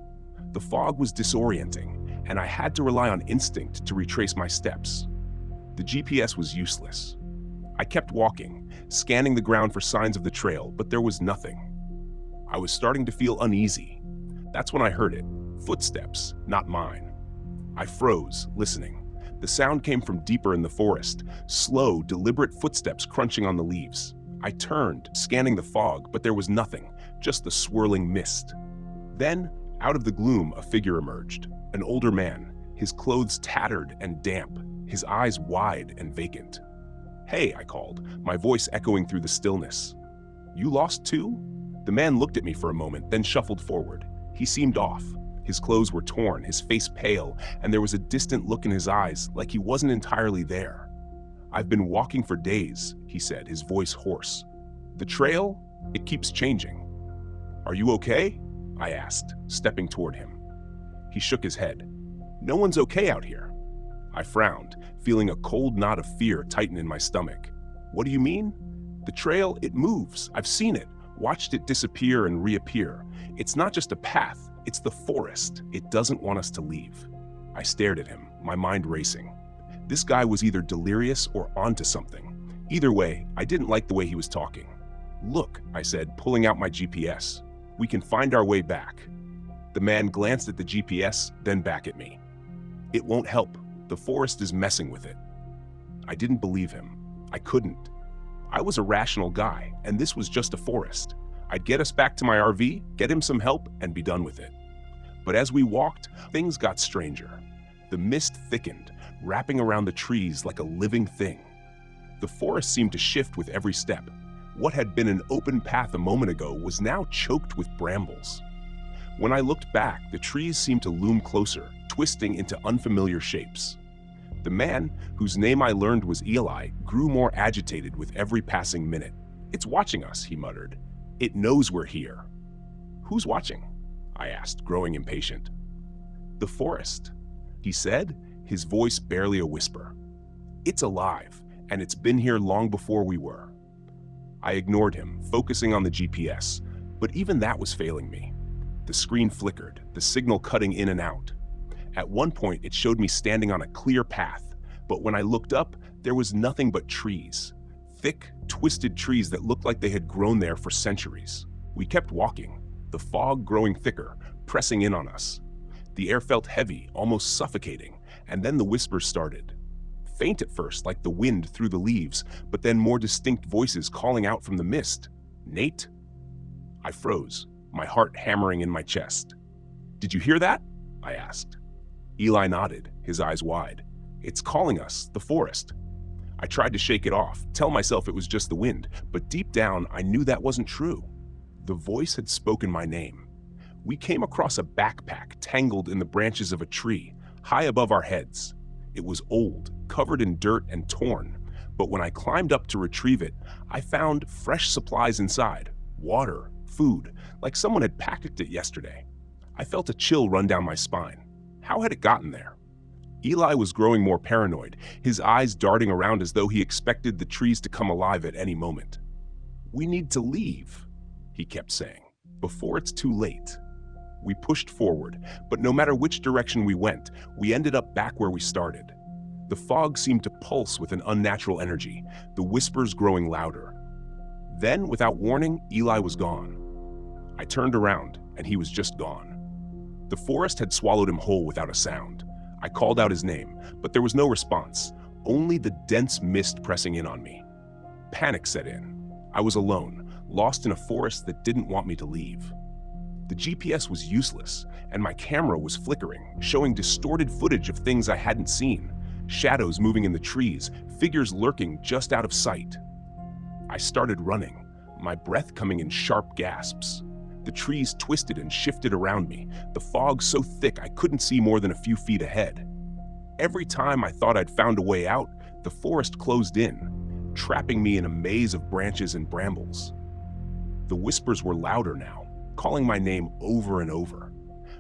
The fog was disorienting, and I had to rely on instinct to retrace my steps. The GPS was useless. I kept walking, scanning the ground for signs of the trail, but there was nothing. I was starting to feel uneasy. That's when I heard it. Footsteps, not mine. I froze, listening. The sound came from deeper in the forest, slow, deliberate footsteps crunching on the leaves. I turned, scanning the fog, but there was nothing, just the swirling mist. Then, Out of the gloom, a figure emerged, an older man, his clothes tattered and damp, his eyes wide and vacant. "Hey," I called, my voice echoing through the stillness. "You lost too?" The man looked at me for a moment, then shuffled forward. He seemed off. His clothes were torn, his face pale, and there was a distant look in his eyes, like he wasn't entirely there. "I've been walking for days," he said, his voice hoarse. "The trail, it keeps changing." "Are you okay?" I asked, stepping toward him. He shook his head. "No one's okay out here." I frowned, feeling a cold knot of fear tighten in my stomach. "What do you mean?" "The trail, it moves. I've seen it, watched it disappear and reappear. It's not just a path, it's the forest. It doesn't want us to leave." I stared at him, my mind racing. This guy was either delirious or onto something. Either way, I didn't like the way he was talking. "Look," I said, pulling out my GPS. "We can find our way back." The man glanced at the GPS, then back at me. "It won't help. The forest is messing with it." I didn't believe him. I couldn't. I was a rational guy, and this was just a forest. I'd get us back to my RV, get him some help, and be done with it. But as we walked, things got stranger. The mist thickened, wrapping around the trees like a living thing. The forest seemed to shift with every step. What had been an open path a moment ago was now choked with brambles. When I looked back, the trees seemed to loom closer, twisting into unfamiliar shapes. The man, whose name I learned was Eli, grew more agitated with every passing minute. "It's watching us," he muttered. "It knows we're here." "Who's watching?" I asked, growing impatient. "The forest," he said, his voice barely a whisper. "It's alive, and it's been here long before we were." I ignored him, focusing on the GPS, but even that was failing me. The screen flickered, the signal cutting in and out. At one point, it showed me standing on a clear path, but when I looked up, there was nothing but trees. Thick, twisted trees that looked like they had grown there for centuries. We kept walking, the fog growing thicker, pressing in on us. The air felt heavy, almost suffocating, and then the whispers started. Faint at first, like the wind through the leaves, but then more distinct voices calling out from the mist. "Nate?" I froze, my heart hammering in my chest. "Did you hear that?" I asked. Eli nodded, his eyes wide. "It's calling us, the forest." I tried to shake it off, tell myself it was just the wind, but deep down I knew that wasn't true. The voice had spoken my name. We came across a backpack tangled in the branches of a tree, high above our heads. It was old, covered in dirt and torn, but when I climbed up to retrieve it, I found fresh supplies inside, water, food, like someone had packed it yesterday. I felt a chill run down my spine. How had it gotten there? Eli was growing more paranoid, his eyes darting around as though he expected the trees to come alive at any moment. "We need to leave," he kept saying, "before it's too late." We pushed forward, but no matter which direction we went, we ended up back where we started. The fog seemed to pulse with an unnatural energy, the whispers growing louder. Then, without warning, Eli was gone. I turned around, and he was just gone. The forest had swallowed him whole without a sound. I called out his name, but there was no response, only the dense mist pressing in on me. Panic set in. I was alone, lost in a forest that didn't want me to leave. The GPS was useless, and my camera was flickering, showing distorted footage of things I hadn't seen. Shadows moving in the trees, figures lurking just out of sight. I started running, my breath coming in sharp gasps. The trees twisted and shifted around me, the fog so thick I couldn't see more than a few feet ahead. Every time I thought I'd found a way out, the forest closed in, trapping me in a maze of branches and brambles. The whispers were louder now, calling my name over and over.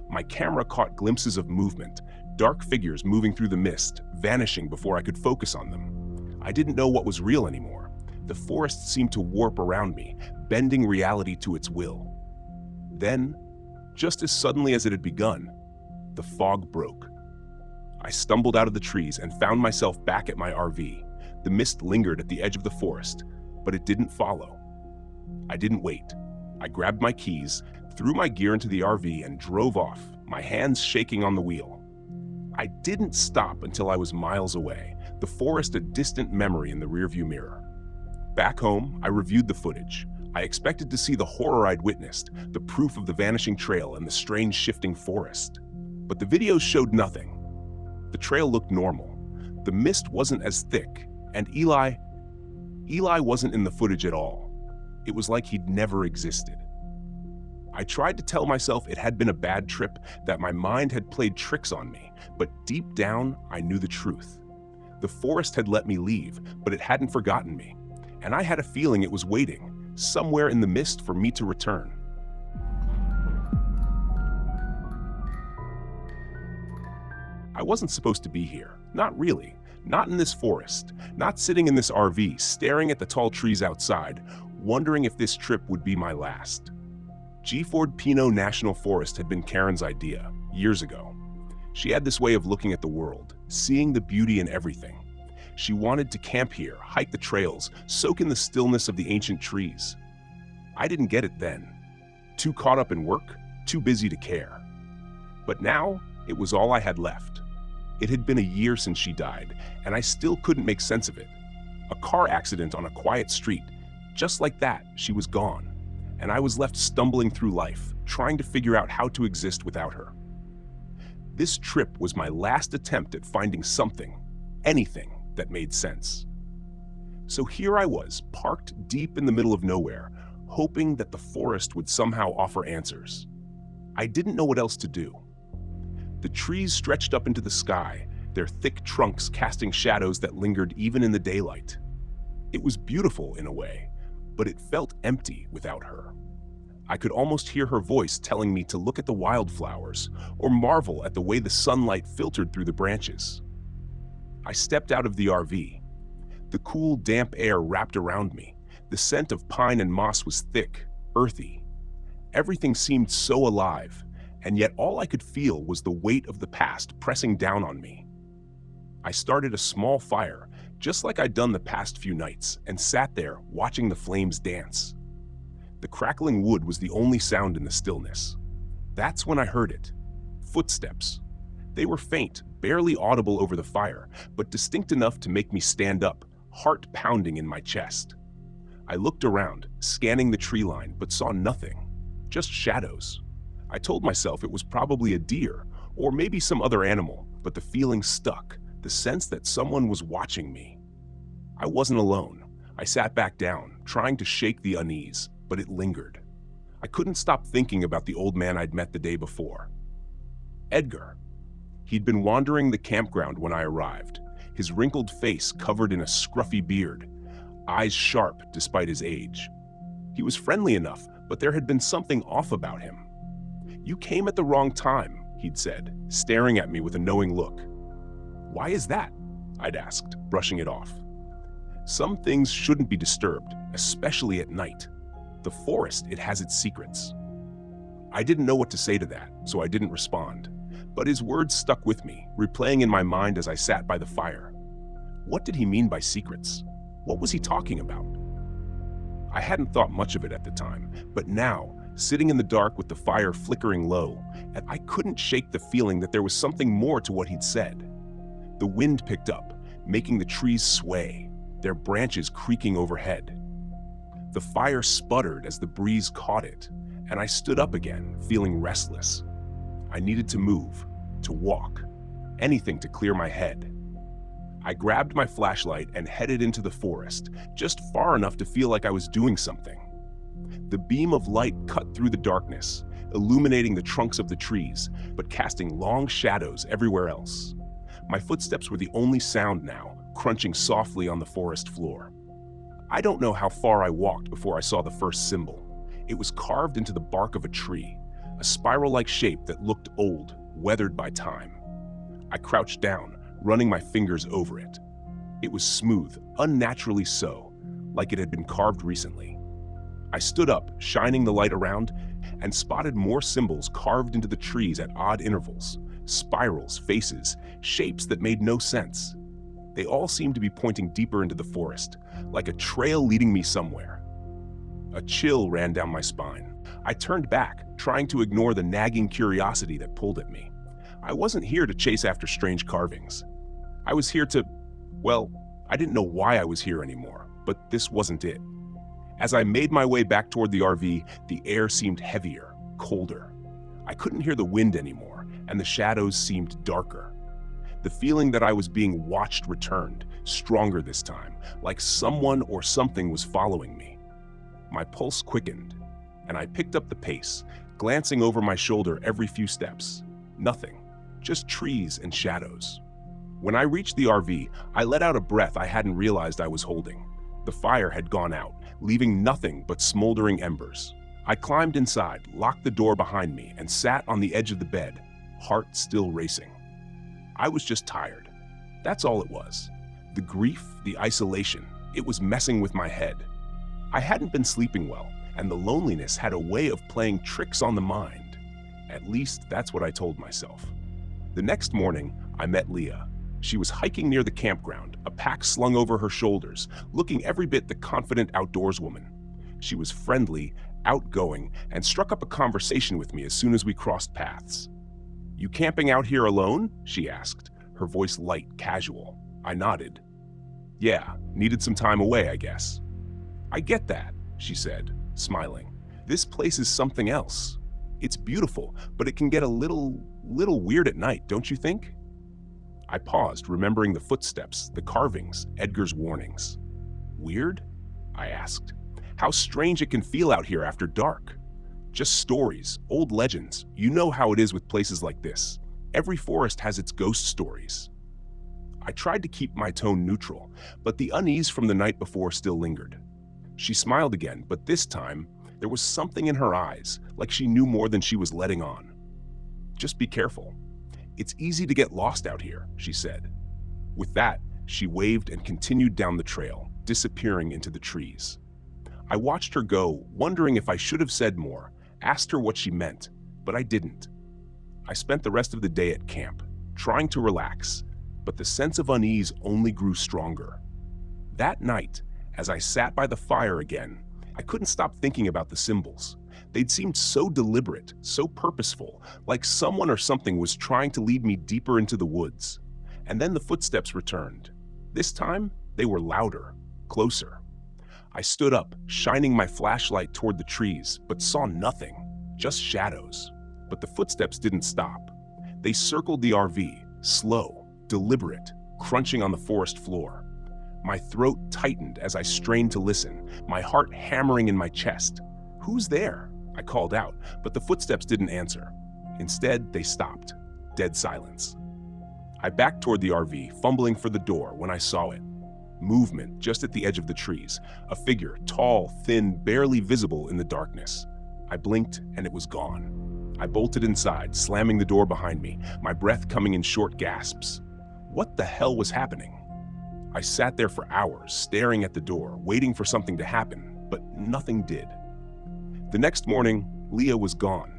My camera caught glimpses of movement, dark figures moving through the mist, vanishing before I could focus on them. I didn't know what was real anymore. The forest seemed to warp around me, bending reality to its will. Then, just as suddenly as it had begun, the fog broke. I stumbled out of the trees and found myself back at my RV. The mist lingered at the edge of the forest, but it didn't follow. I didn't wait. I grabbed my keys, threw my gear into the RV, and drove off, my hands shaking on the wheel. I didn't stop until I was miles away, the forest a distant memory in the rearview mirror. Back home, I reviewed the footage. I expected to see the horror I'd witnessed, the proof of the vanishing trail and the strange shifting forest. But the videos showed nothing. The trail looked normal. The mist wasn't as thick, and Eli wasn't in the footage at all. It was like he'd never existed. I tried to tell myself it had been a bad trip, that my mind had played tricks on me, but deep down, I knew the truth. The forest had let me leave, but it hadn't forgotten me, and I had a feeling it was waiting, somewhere in the mist, for me to return. I wasn't supposed to be here. Not really. Not in this forest. Not sitting in this RV, staring at the tall trees outside, wondering if this trip would be my last. Gifford Pinot National Forest had been Karen's idea, years ago. She had this way of looking at the world, seeing the beauty in everything. She wanted to camp here, hike the trails, soak in the stillness of the ancient trees. I didn't get it then. Too caught up in work, too busy to care. But now, it was all I had left. It had been a year since she died, and I still couldn't make sense of it. A car accident on a quiet street. Just like that, she was gone, and I was left stumbling through life, trying to figure out how to exist without her. This trip was my last attempt at finding something, anything, that made sense. So here I was, parked deep in the middle of nowhere, hoping that the forest would somehow offer answers. I didn't know what else to do. The trees stretched up into the sky, their thick trunks casting shadows that lingered even in the daylight. It was beautiful in a way, but it felt empty without her. I could almost hear her voice telling me to look at the wildflowers or marvel at the way the sunlight filtered through the branches. I stepped out of the RV. The cool, damp air wrapped around me. The scent of pine and moss was thick, earthy. Everything seemed so alive, and yet all I could feel was the weight of the past pressing down on me. I started a small fire, just like I'd done the past few nights, and sat there watching the flames dance. The crackling wood was the only sound in the stillness. That's when I heard it. Footsteps. They were faint, barely audible over the fire, but distinct enough to make me stand up, heart pounding in my chest. I looked around, scanning the tree line, but saw nothing. Just shadows. I told myself it was probably a deer, or maybe some other animal, but the feeling stuck, the sense that someone was watching me. I wasn't alone. I sat back down, trying to shake the unease, but it lingered. I couldn't stop thinking about the old man I'd met the day before. Edgar. He'd been wandering the campground when I arrived, his wrinkled face covered in a scruffy beard, eyes sharp despite his age. He was friendly enough, but there had been something off about him. "You came at the wrong time," he'd said, staring at me with a knowing look. "Why is that?" I'd asked, brushing it off. "Some things shouldn't be disturbed, especially at night. The forest, it has its secrets." I didn't know what to say to that, so I didn't respond. But his words stuck with me, replaying in my mind as I sat by the fire. What did he mean by secrets? What was he talking about? I hadn't thought much of it at the time, but now, sitting in the dark with the fire flickering low, and I couldn't shake the feeling that there was something more to what he'd said. The wind picked up, making the trees sway, their branches creaking overhead. The fire sputtered as the breeze caught it, and I stood up again, feeling restless. I needed to move, to walk, anything to clear my head. I grabbed my flashlight and headed into the forest, just far enough to feel like I was doing something. The beam of light cut through the darkness, illuminating the trunks of the trees, but casting long shadows everywhere else. My footsteps were the only sound now, crunching softly on the forest floor. I don't know how far I walked before I saw the first symbol. It was carved into the bark of a tree, a spiral-like shape that looked old, weathered by time. I crouched down, running my fingers over it. It was smooth, unnaturally so, like it had been carved recently. I stood up, shining the light around, and spotted more symbols carved into the trees at odd intervals. Spirals, faces, shapes that made no sense. They all seemed to be pointing deeper into the forest, like a trail leading me somewhere. A chill ran down my spine. I turned back, trying to ignore the nagging curiosity that pulled at me. I wasn't here to chase after strange carvings. I was here to, well, I didn't know why I was here anymore, but this wasn't it. As I made my way back toward the RV, the air seemed heavier, colder. I couldn't hear the wind anymore, and the shadows seemed darker. The feeling that I was being watched returned, stronger this time, like someone or something was following me. My pulse quickened, and I picked up the pace, glancing over my shoulder every few steps. Nothing, just trees and shadows. When I reached the RV, I let out a breath I hadn't realized I was holding. The fire had gone out, leaving nothing but smoldering embers. I climbed inside, locked the door behind me, and sat on the edge of the bed, heart still racing. I was just tired. That's all it was. The grief, the isolation, it was messing with my head. I hadn't been sleeping well, and the loneliness had a way of playing tricks on the mind. At least that's what I told myself. The next morning, I met Leah. She was hiking near the campground, a pack slung over her shoulders, looking every bit the confident outdoorswoman. She was friendly, outgoing, and struck up a conversation with me as soon as we crossed paths. "You camping out here alone?" she asked, her voice light, casual. I nodded. "Yeah, needed some time away, I guess." "I get that," she said, smiling. "This place is something else. It's beautiful, but it can get a little weird at night, don't you think?" I paused, remembering the footsteps, the carvings, Edgar's warnings. "Weird?" I asked. "How strange it can feel out here after dark. Just stories, old legends. You know how it is with places like this. Every forest has its ghost stories." I tried to keep my tone neutral, but the unease from the night before still lingered. She smiled again, but this time, there was something in her eyes, like she knew more than she was letting on. "Just be careful. It's easy to get lost out here," she said. With that, she waved and continued down the trail, disappearing into the trees. I watched her go, wondering if I should have said more, asked her what she meant, but I didn't. I spent the rest of the day at camp, trying to relax, but the sense of unease only grew stronger. That night, as I sat by the fire again, I couldn't stop thinking about the symbols. They'd seemed so deliberate, so purposeful, like someone or something was trying to lead me deeper into the woods. And then the footsteps returned. This time, they were louder, closer. I stood up, shining my flashlight toward the trees, but saw nothing, just shadows. But the footsteps didn't stop. They circled the RV, slow, deliberate, crunching on the forest floor. My throat tightened as I strained to listen, my heart hammering in my chest. "Who's there?" I called out, but the footsteps didn't answer. Instead, they stopped. Dead silence. I backed toward the RV, fumbling for the door when I saw it. Movement just at the edge of the trees. A figure, tall, thin, barely visible in the darkness. I blinked and it was gone. I bolted inside, slamming the door behind me, my breath coming in short gasps. What the hell was happening? I sat there for hours, staring at the door, waiting for something to happen, but nothing did. The next morning, Leah was gone.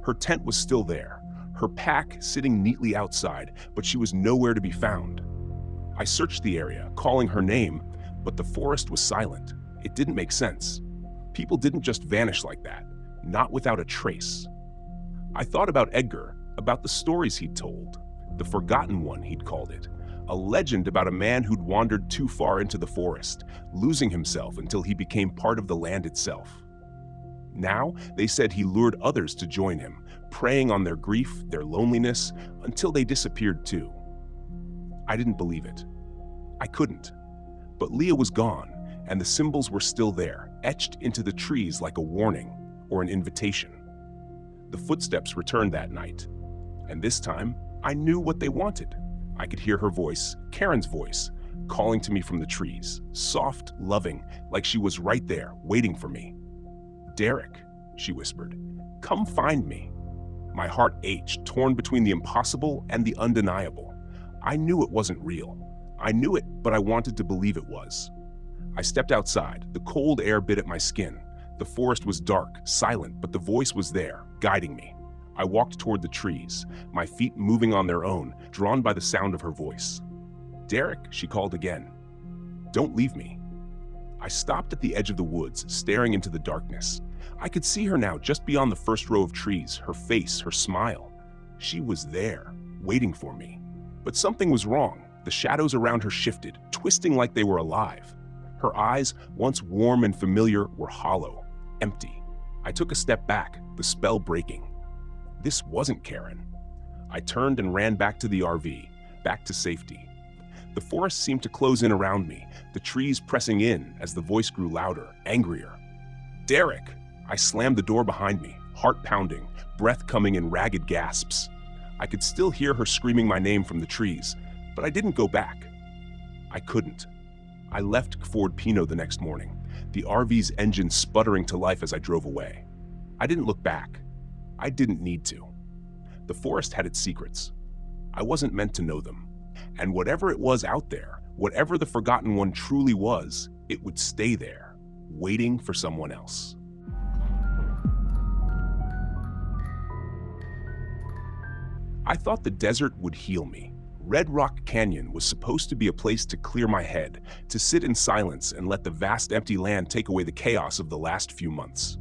Her tent was still there, her pack sitting neatly outside, but she was nowhere to be found. I searched the area, calling her name, but the forest was silent. It didn't make sense. People didn't just vanish like that, not without a trace. I thought about Edgar, about the stories he'd told, the forgotten one he'd called it, a legend about a man who'd wandered too far into the forest, losing himself until he became part of the land itself. Now, they said he lured others to join him, preying on their grief, their loneliness, until they disappeared too. I didn't believe it. I couldn't. But Leah was gone, and the symbols were still there, etched into the trees like a warning or an invitation. The footsteps returned that night, and this time, I knew what they wanted. I could hear her voice, Karen's voice, calling to me from the trees, soft, loving, like she was right there, waiting for me. "Derek," she whispered, "come find me." My heart ached, torn between the impossible and the undeniable. I knew it wasn't real. I knew it, but I wanted to believe it was. I stepped outside. The cold air bit at my skin. The forest was dark, silent, but the voice was there, guiding me. I walked toward the trees, my feet moving on their own, drawn by the sound of her voice. "Derek," she called again. "Don't leave me." I stopped at the edge of the woods, staring into the darkness. I could see her now just beyond the first row of trees, her face, her smile. She was there, waiting for me. But something was wrong. The shadows around her shifted, twisting like they were alive. Her eyes, once warm and familiar, were hollow, empty. I took a step back, the spell breaking. This wasn't Karen. I turned and ran back to the RV, back to safety. The forest seemed to close in around me, the trees pressing in as the voice grew louder, angrier. Derek! I slammed the door behind me, heart pounding, breath coming in ragged gasps. I could still hear her screaming my name from the trees, but I didn't go back. I couldn't. I left Ford Pinot the next morning, the RV's engine sputtering to life as I drove away. I didn't look back. I didn't need to. The forest had its secrets. I wasn't meant to know them. And whatever it was out there, whatever the Forgotten One truly was, it would stay there, waiting for someone else. I thought the desert would heal me. Red Rock Canyon was supposed to be a place to clear my head, to sit in silence and let the vast empty land take away the chaos of the last few months.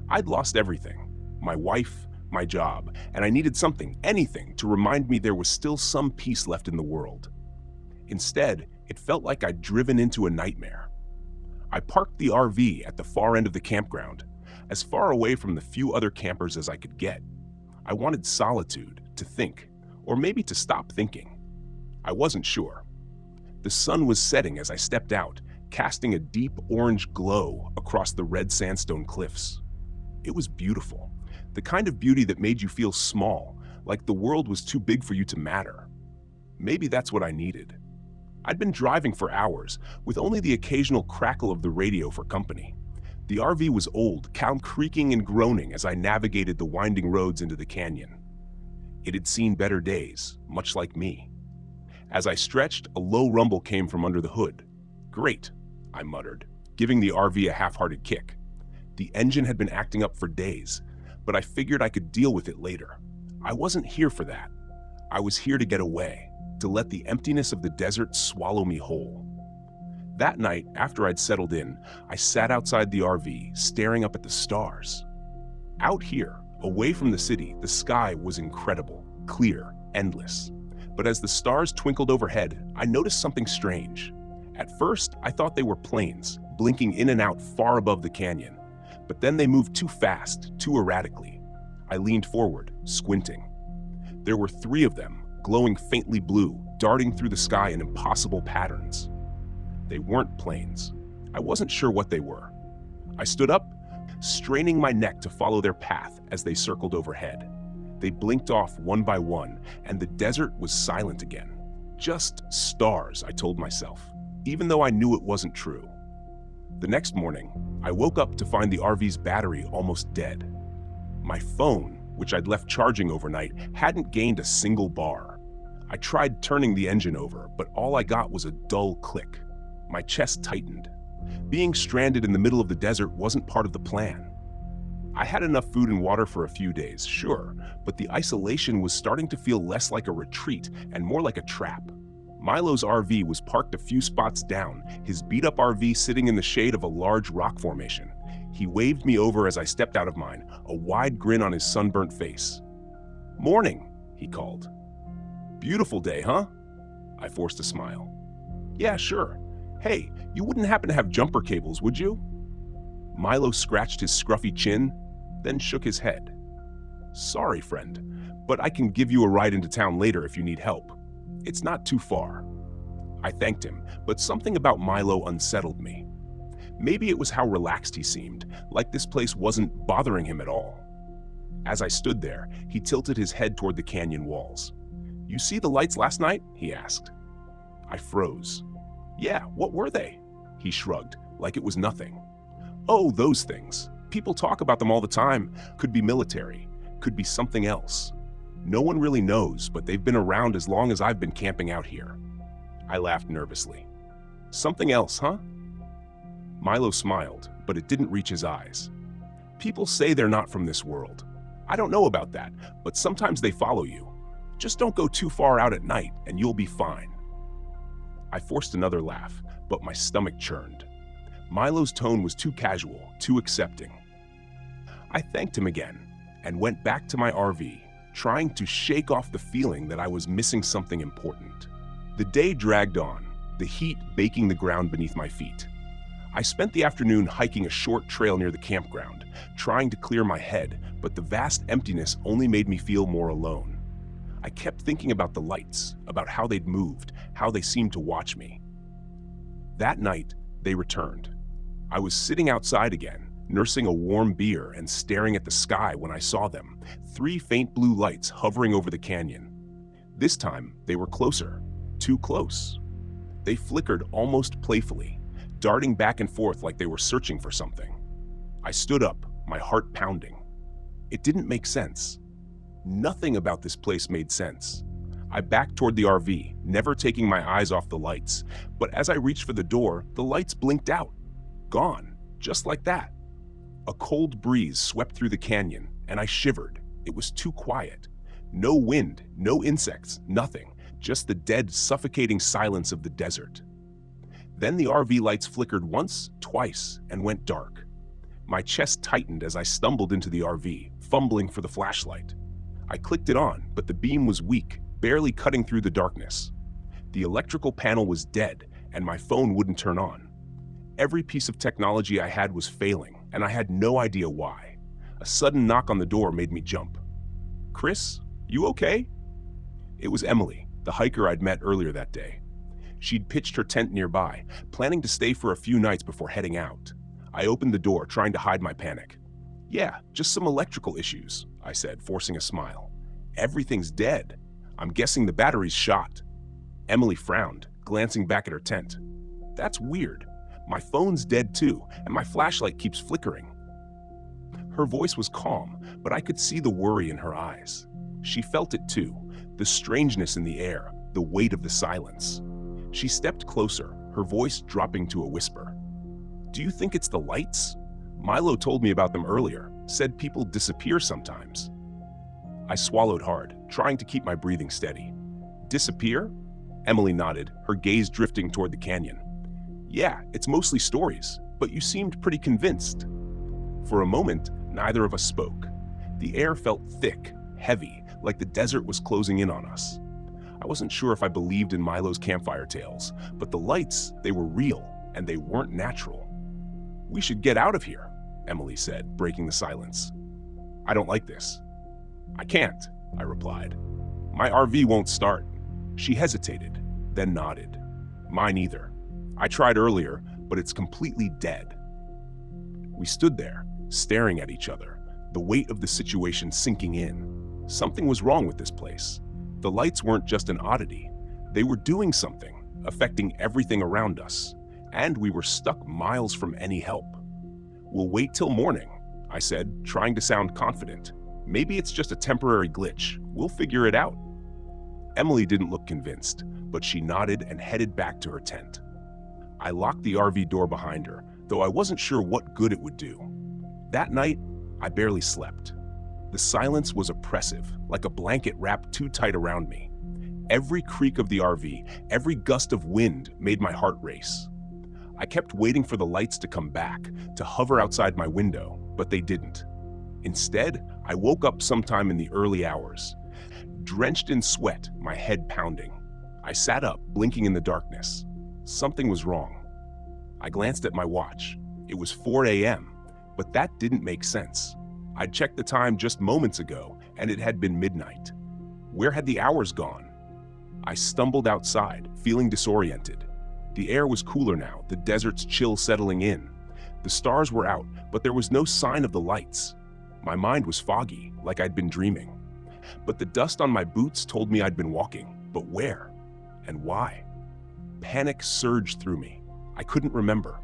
I'd lost everything, my wife, my job, and I needed something, anything, to remind me there was still some peace left in the world. Instead, it felt like I'd driven into a nightmare. I parked the RV at the far end of the campground, as far away from the few other campers as I could get. I wanted solitude, to think, or maybe to stop thinking. I wasn't sure. The sun was setting as I stepped out, casting a deep orange glow across the red sandstone cliffs. It was beautiful, the kind of beauty that made you feel small, like the world was too big for you to matter. Maybe that's what I needed. I'd been driving for hours, with only the occasional crackle of the radio for company. The RV was old, creaking and groaning as I navigated the winding roads into the canyon. It had seen better days, much like me. As I stretched, a low rumble came from under the hood. Great, I muttered, giving the RV a half-hearted kick. The engine had been acting up for days, but I figured I could deal with it later. I wasn't here for that. I was here to get away, to let the emptiness of the desert swallow me whole. That night, after I'd settled in, I sat outside the RV, staring up at the stars. Out here, away from the city, the sky was incredible, clear, endless. But as the stars twinkled overhead, I noticed something strange. At first, I thought they were planes, blinking in and out far above the canyon. But then they moved too fast, too erratically. I leaned forward, squinting. There were 3 of them, glowing faintly blue, darting through the sky in impossible patterns. They weren't planes. I wasn't sure what they were. I stood up, straining my neck to follow their path as they circled overhead. They blinked off one by one, and the desert was silent again. Just stars, I told myself, even though I knew it wasn't true. The next morning, I woke up to find the RV's battery almost dead. My phone, which I'd left charging overnight, hadn't gained a single bar. I tried turning the engine over, but all I got was a dull click. My chest tightened. Being stranded in the middle of the desert wasn't part of the plan. I had enough food and water for a few days, sure, but the isolation was starting to feel less like a retreat and more like a trap. Milo's RV was parked a few spots down, his beat-up RV sitting in the shade of a large rock formation. He waved me over as I stepped out of mine, a wide grin on his sunburnt face. "Morning," he called. "Beautiful day, huh?" I forced a smile. "Yeah, sure. Hey, you wouldn't happen to have jumper cables, would you?" Milo scratched his scruffy chin, then shook his head. "Sorry, friend, but I can give you a ride into town later if you need help. It's not too far." I thanked him, but something about Milo unsettled me. Maybe it was how relaxed he seemed, like this place wasn't bothering him at all. As I stood there, he tilted his head toward the canyon walls. "You see the lights last night?" he asked. I froze. "Yeah, what were they?" He shrugged, like it was nothing. "Oh, those things. People talk about them all the time. Could be military, could be something else. No one really knows, but they've been around as long as I've been camping out here." I laughed nervously. "Something else, huh?" Milo smiled, but it didn't reach his eyes. "People say they're not from this world. I don't know about that, but sometimes they follow you. Just don't go too far out at night and you'll be fine." I forced another laugh, but my stomach churned. Milo's tone was too casual, too accepting. I thanked him again and went back to my RV, trying to shake off the feeling that I was missing something important. The day dragged on, the heat baking the ground beneath my feet. I spent the afternoon hiking a short trail near the campground, trying to clear my head, but the vast emptiness only made me feel more alone. I kept thinking about the lights, about how they'd moved, how they seemed to watch me. That night, they returned. I was sitting outside again, nursing a warm beer and staring at the sky when I saw them, 3 faint blue lights hovering over the canyon. This time, they were closer, too close. They flickered almost playfully, darting back and forth like they were searching for something. I stood up, my heart pounding. It didn't make sense. Nothing about this place made sense. I backed toward the RV, never taking my eyes off the lights, but as I reached for the door, the lights blinked out. Gone, just like that. A cold breeze swept through the canyon, and I shivered. It was too quiet. No wind, no insects, nothing, just the dead, suffocating silence of the desert. Then the RV lights flickered once, twice, and went dark. My chest tightened as I stumbled into the RV, fumbling for the flashlight. I clicked it on, but the beam was weak, barely cutting through the darkness. The electrical panel was dead, and my phone wouldn't turn on. Every piece of technology I had was failing, and I had no idea why. A sudden knock on the door made me jump. "Chris, you okay?" It was Emily, the hiker I'd met earlier that day. She'd pitched her tent nearby, planning to stay for a few nights before heading out. I opened the door, trying to hide my panic. "Yeah, just some electrical issues," I said, forcing a smile. "Everything's dead. I'm guessing the battery's shot." Emily frowned, glancing back at her tent. "That's weird. My phone's dead too, and my flashlight keeps flickering." Her voice was calm, but I could see the worry in her eyes. She felt it too, the strangeness in the air, the weight of the silence. She stepped closer, her voice dropping to a whisper. "Do you think it's the lights? Milo told me about them earlier, said people disappear sometimes." I swallowed hard, trying to keep my breathing steady. "Disappear?" Emily nodded, her gaze drifting toward the canyon. "Yeah, it's mostly stories, but you seemed pretty convinced." For a moment, neither of us spoke. The air felt thick, heavy, like the desert was closing in on us. I wasn't sure if I believed in Milo's campfire tales, but the lights, they were real, and they weren't natural. "We should get out of here," Emily said, breaking the silence. "I don't like this." "I can't," I replied. "My RV won't start." She hesitated, then nodded. "Mine either. I tried earlier, but it's completely dead." We stood there, staring at each other, the weight of the situation sinking in. Something was wrong with this place. The lights weren't just an oddity. They were doing something, affecting everything around us, and we were stuck miles from any help. "We'll wait till morning," I said, trying to sound confident. "Maybe it's just a temporary glitch. We'll figure it out." Emily didn't look convinced, but she nodded and headed back to her tent. I locked the RV door behind her, though I wasn't sure what good it would do. That night, I barely slept. The silence was oppressive, like a blanket wrapped too tight around me. Every creak of the RV, every gust of wind made my heart race. I kept waiting for the lights to come back, to hover outside my window, but they didn't. Instead, I woke up sometime in the early hours. Drenched in sweat, my head pounding. I sat up, blinking in the darkness. Something was wrong. I glanced at my watch. It was 4 a.m., but that didn't make sense. I'd checked the time just moments ago, and it had been midnight. Where had the hours gone? I stumbled outside, feeling disoriented. The air was cooler now, the desert's chill settling in. The stars were out, but there was no sign of the lights. My mind was foggy, like I'd been dreaming. But the dust on my boots told me I'd been walking. But where? And why? Panic surged through me. I couldn't remember.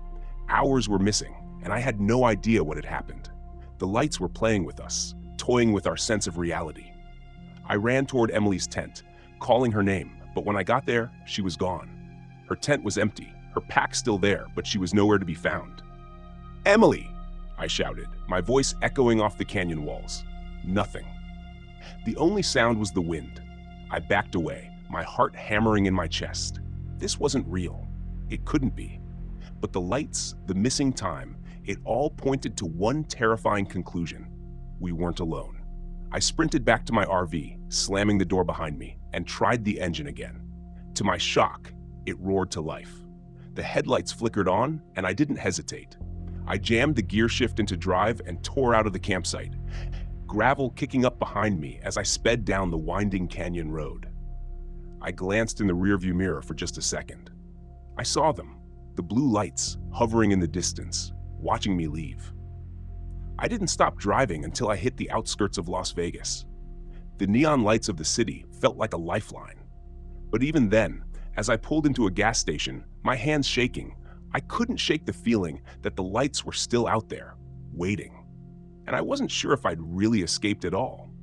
Hours were missing, and I had no idea what had happened. The lights were playing with us, toying with our sense of reality. I ran toward Emily's tent, calling her name, but when I got there, she was gone. Her tent was empty, her pack still there, but she was nowhere to be found. "Emily!" I shouted, my voice echoing off the canyon walls. Nothing. The only sound was the wind. I backed away, my heart hammering in my chest. This wasn't real. It couldn't be. But the lights, the missing time, it all pointed to one terrifying conclusion. We weren't alone. I sprinted back to my RV, slamming the door behind me, and tried the engine again. To my shock, it roared to life. The headlights flickered on, and I didn't hesitate. I jammed the gear shift into drive and tore out of the campsite, gravel kicking up behind me as I sped down the winding canyon road. I glanced in the rearview mirror for just a second. I saw them, the blue lights hovering in the distance, watching me leave. I didn't stop driving until I hit the outskirts of Las Vegas. The neon lights of the city felt like a lifeline. But even then, as I pulled into a gas station, my hands shaking, I couldn't shake the feeling that the lights were still out there, waiting. And I wasn't sure if I'd really escaped at all.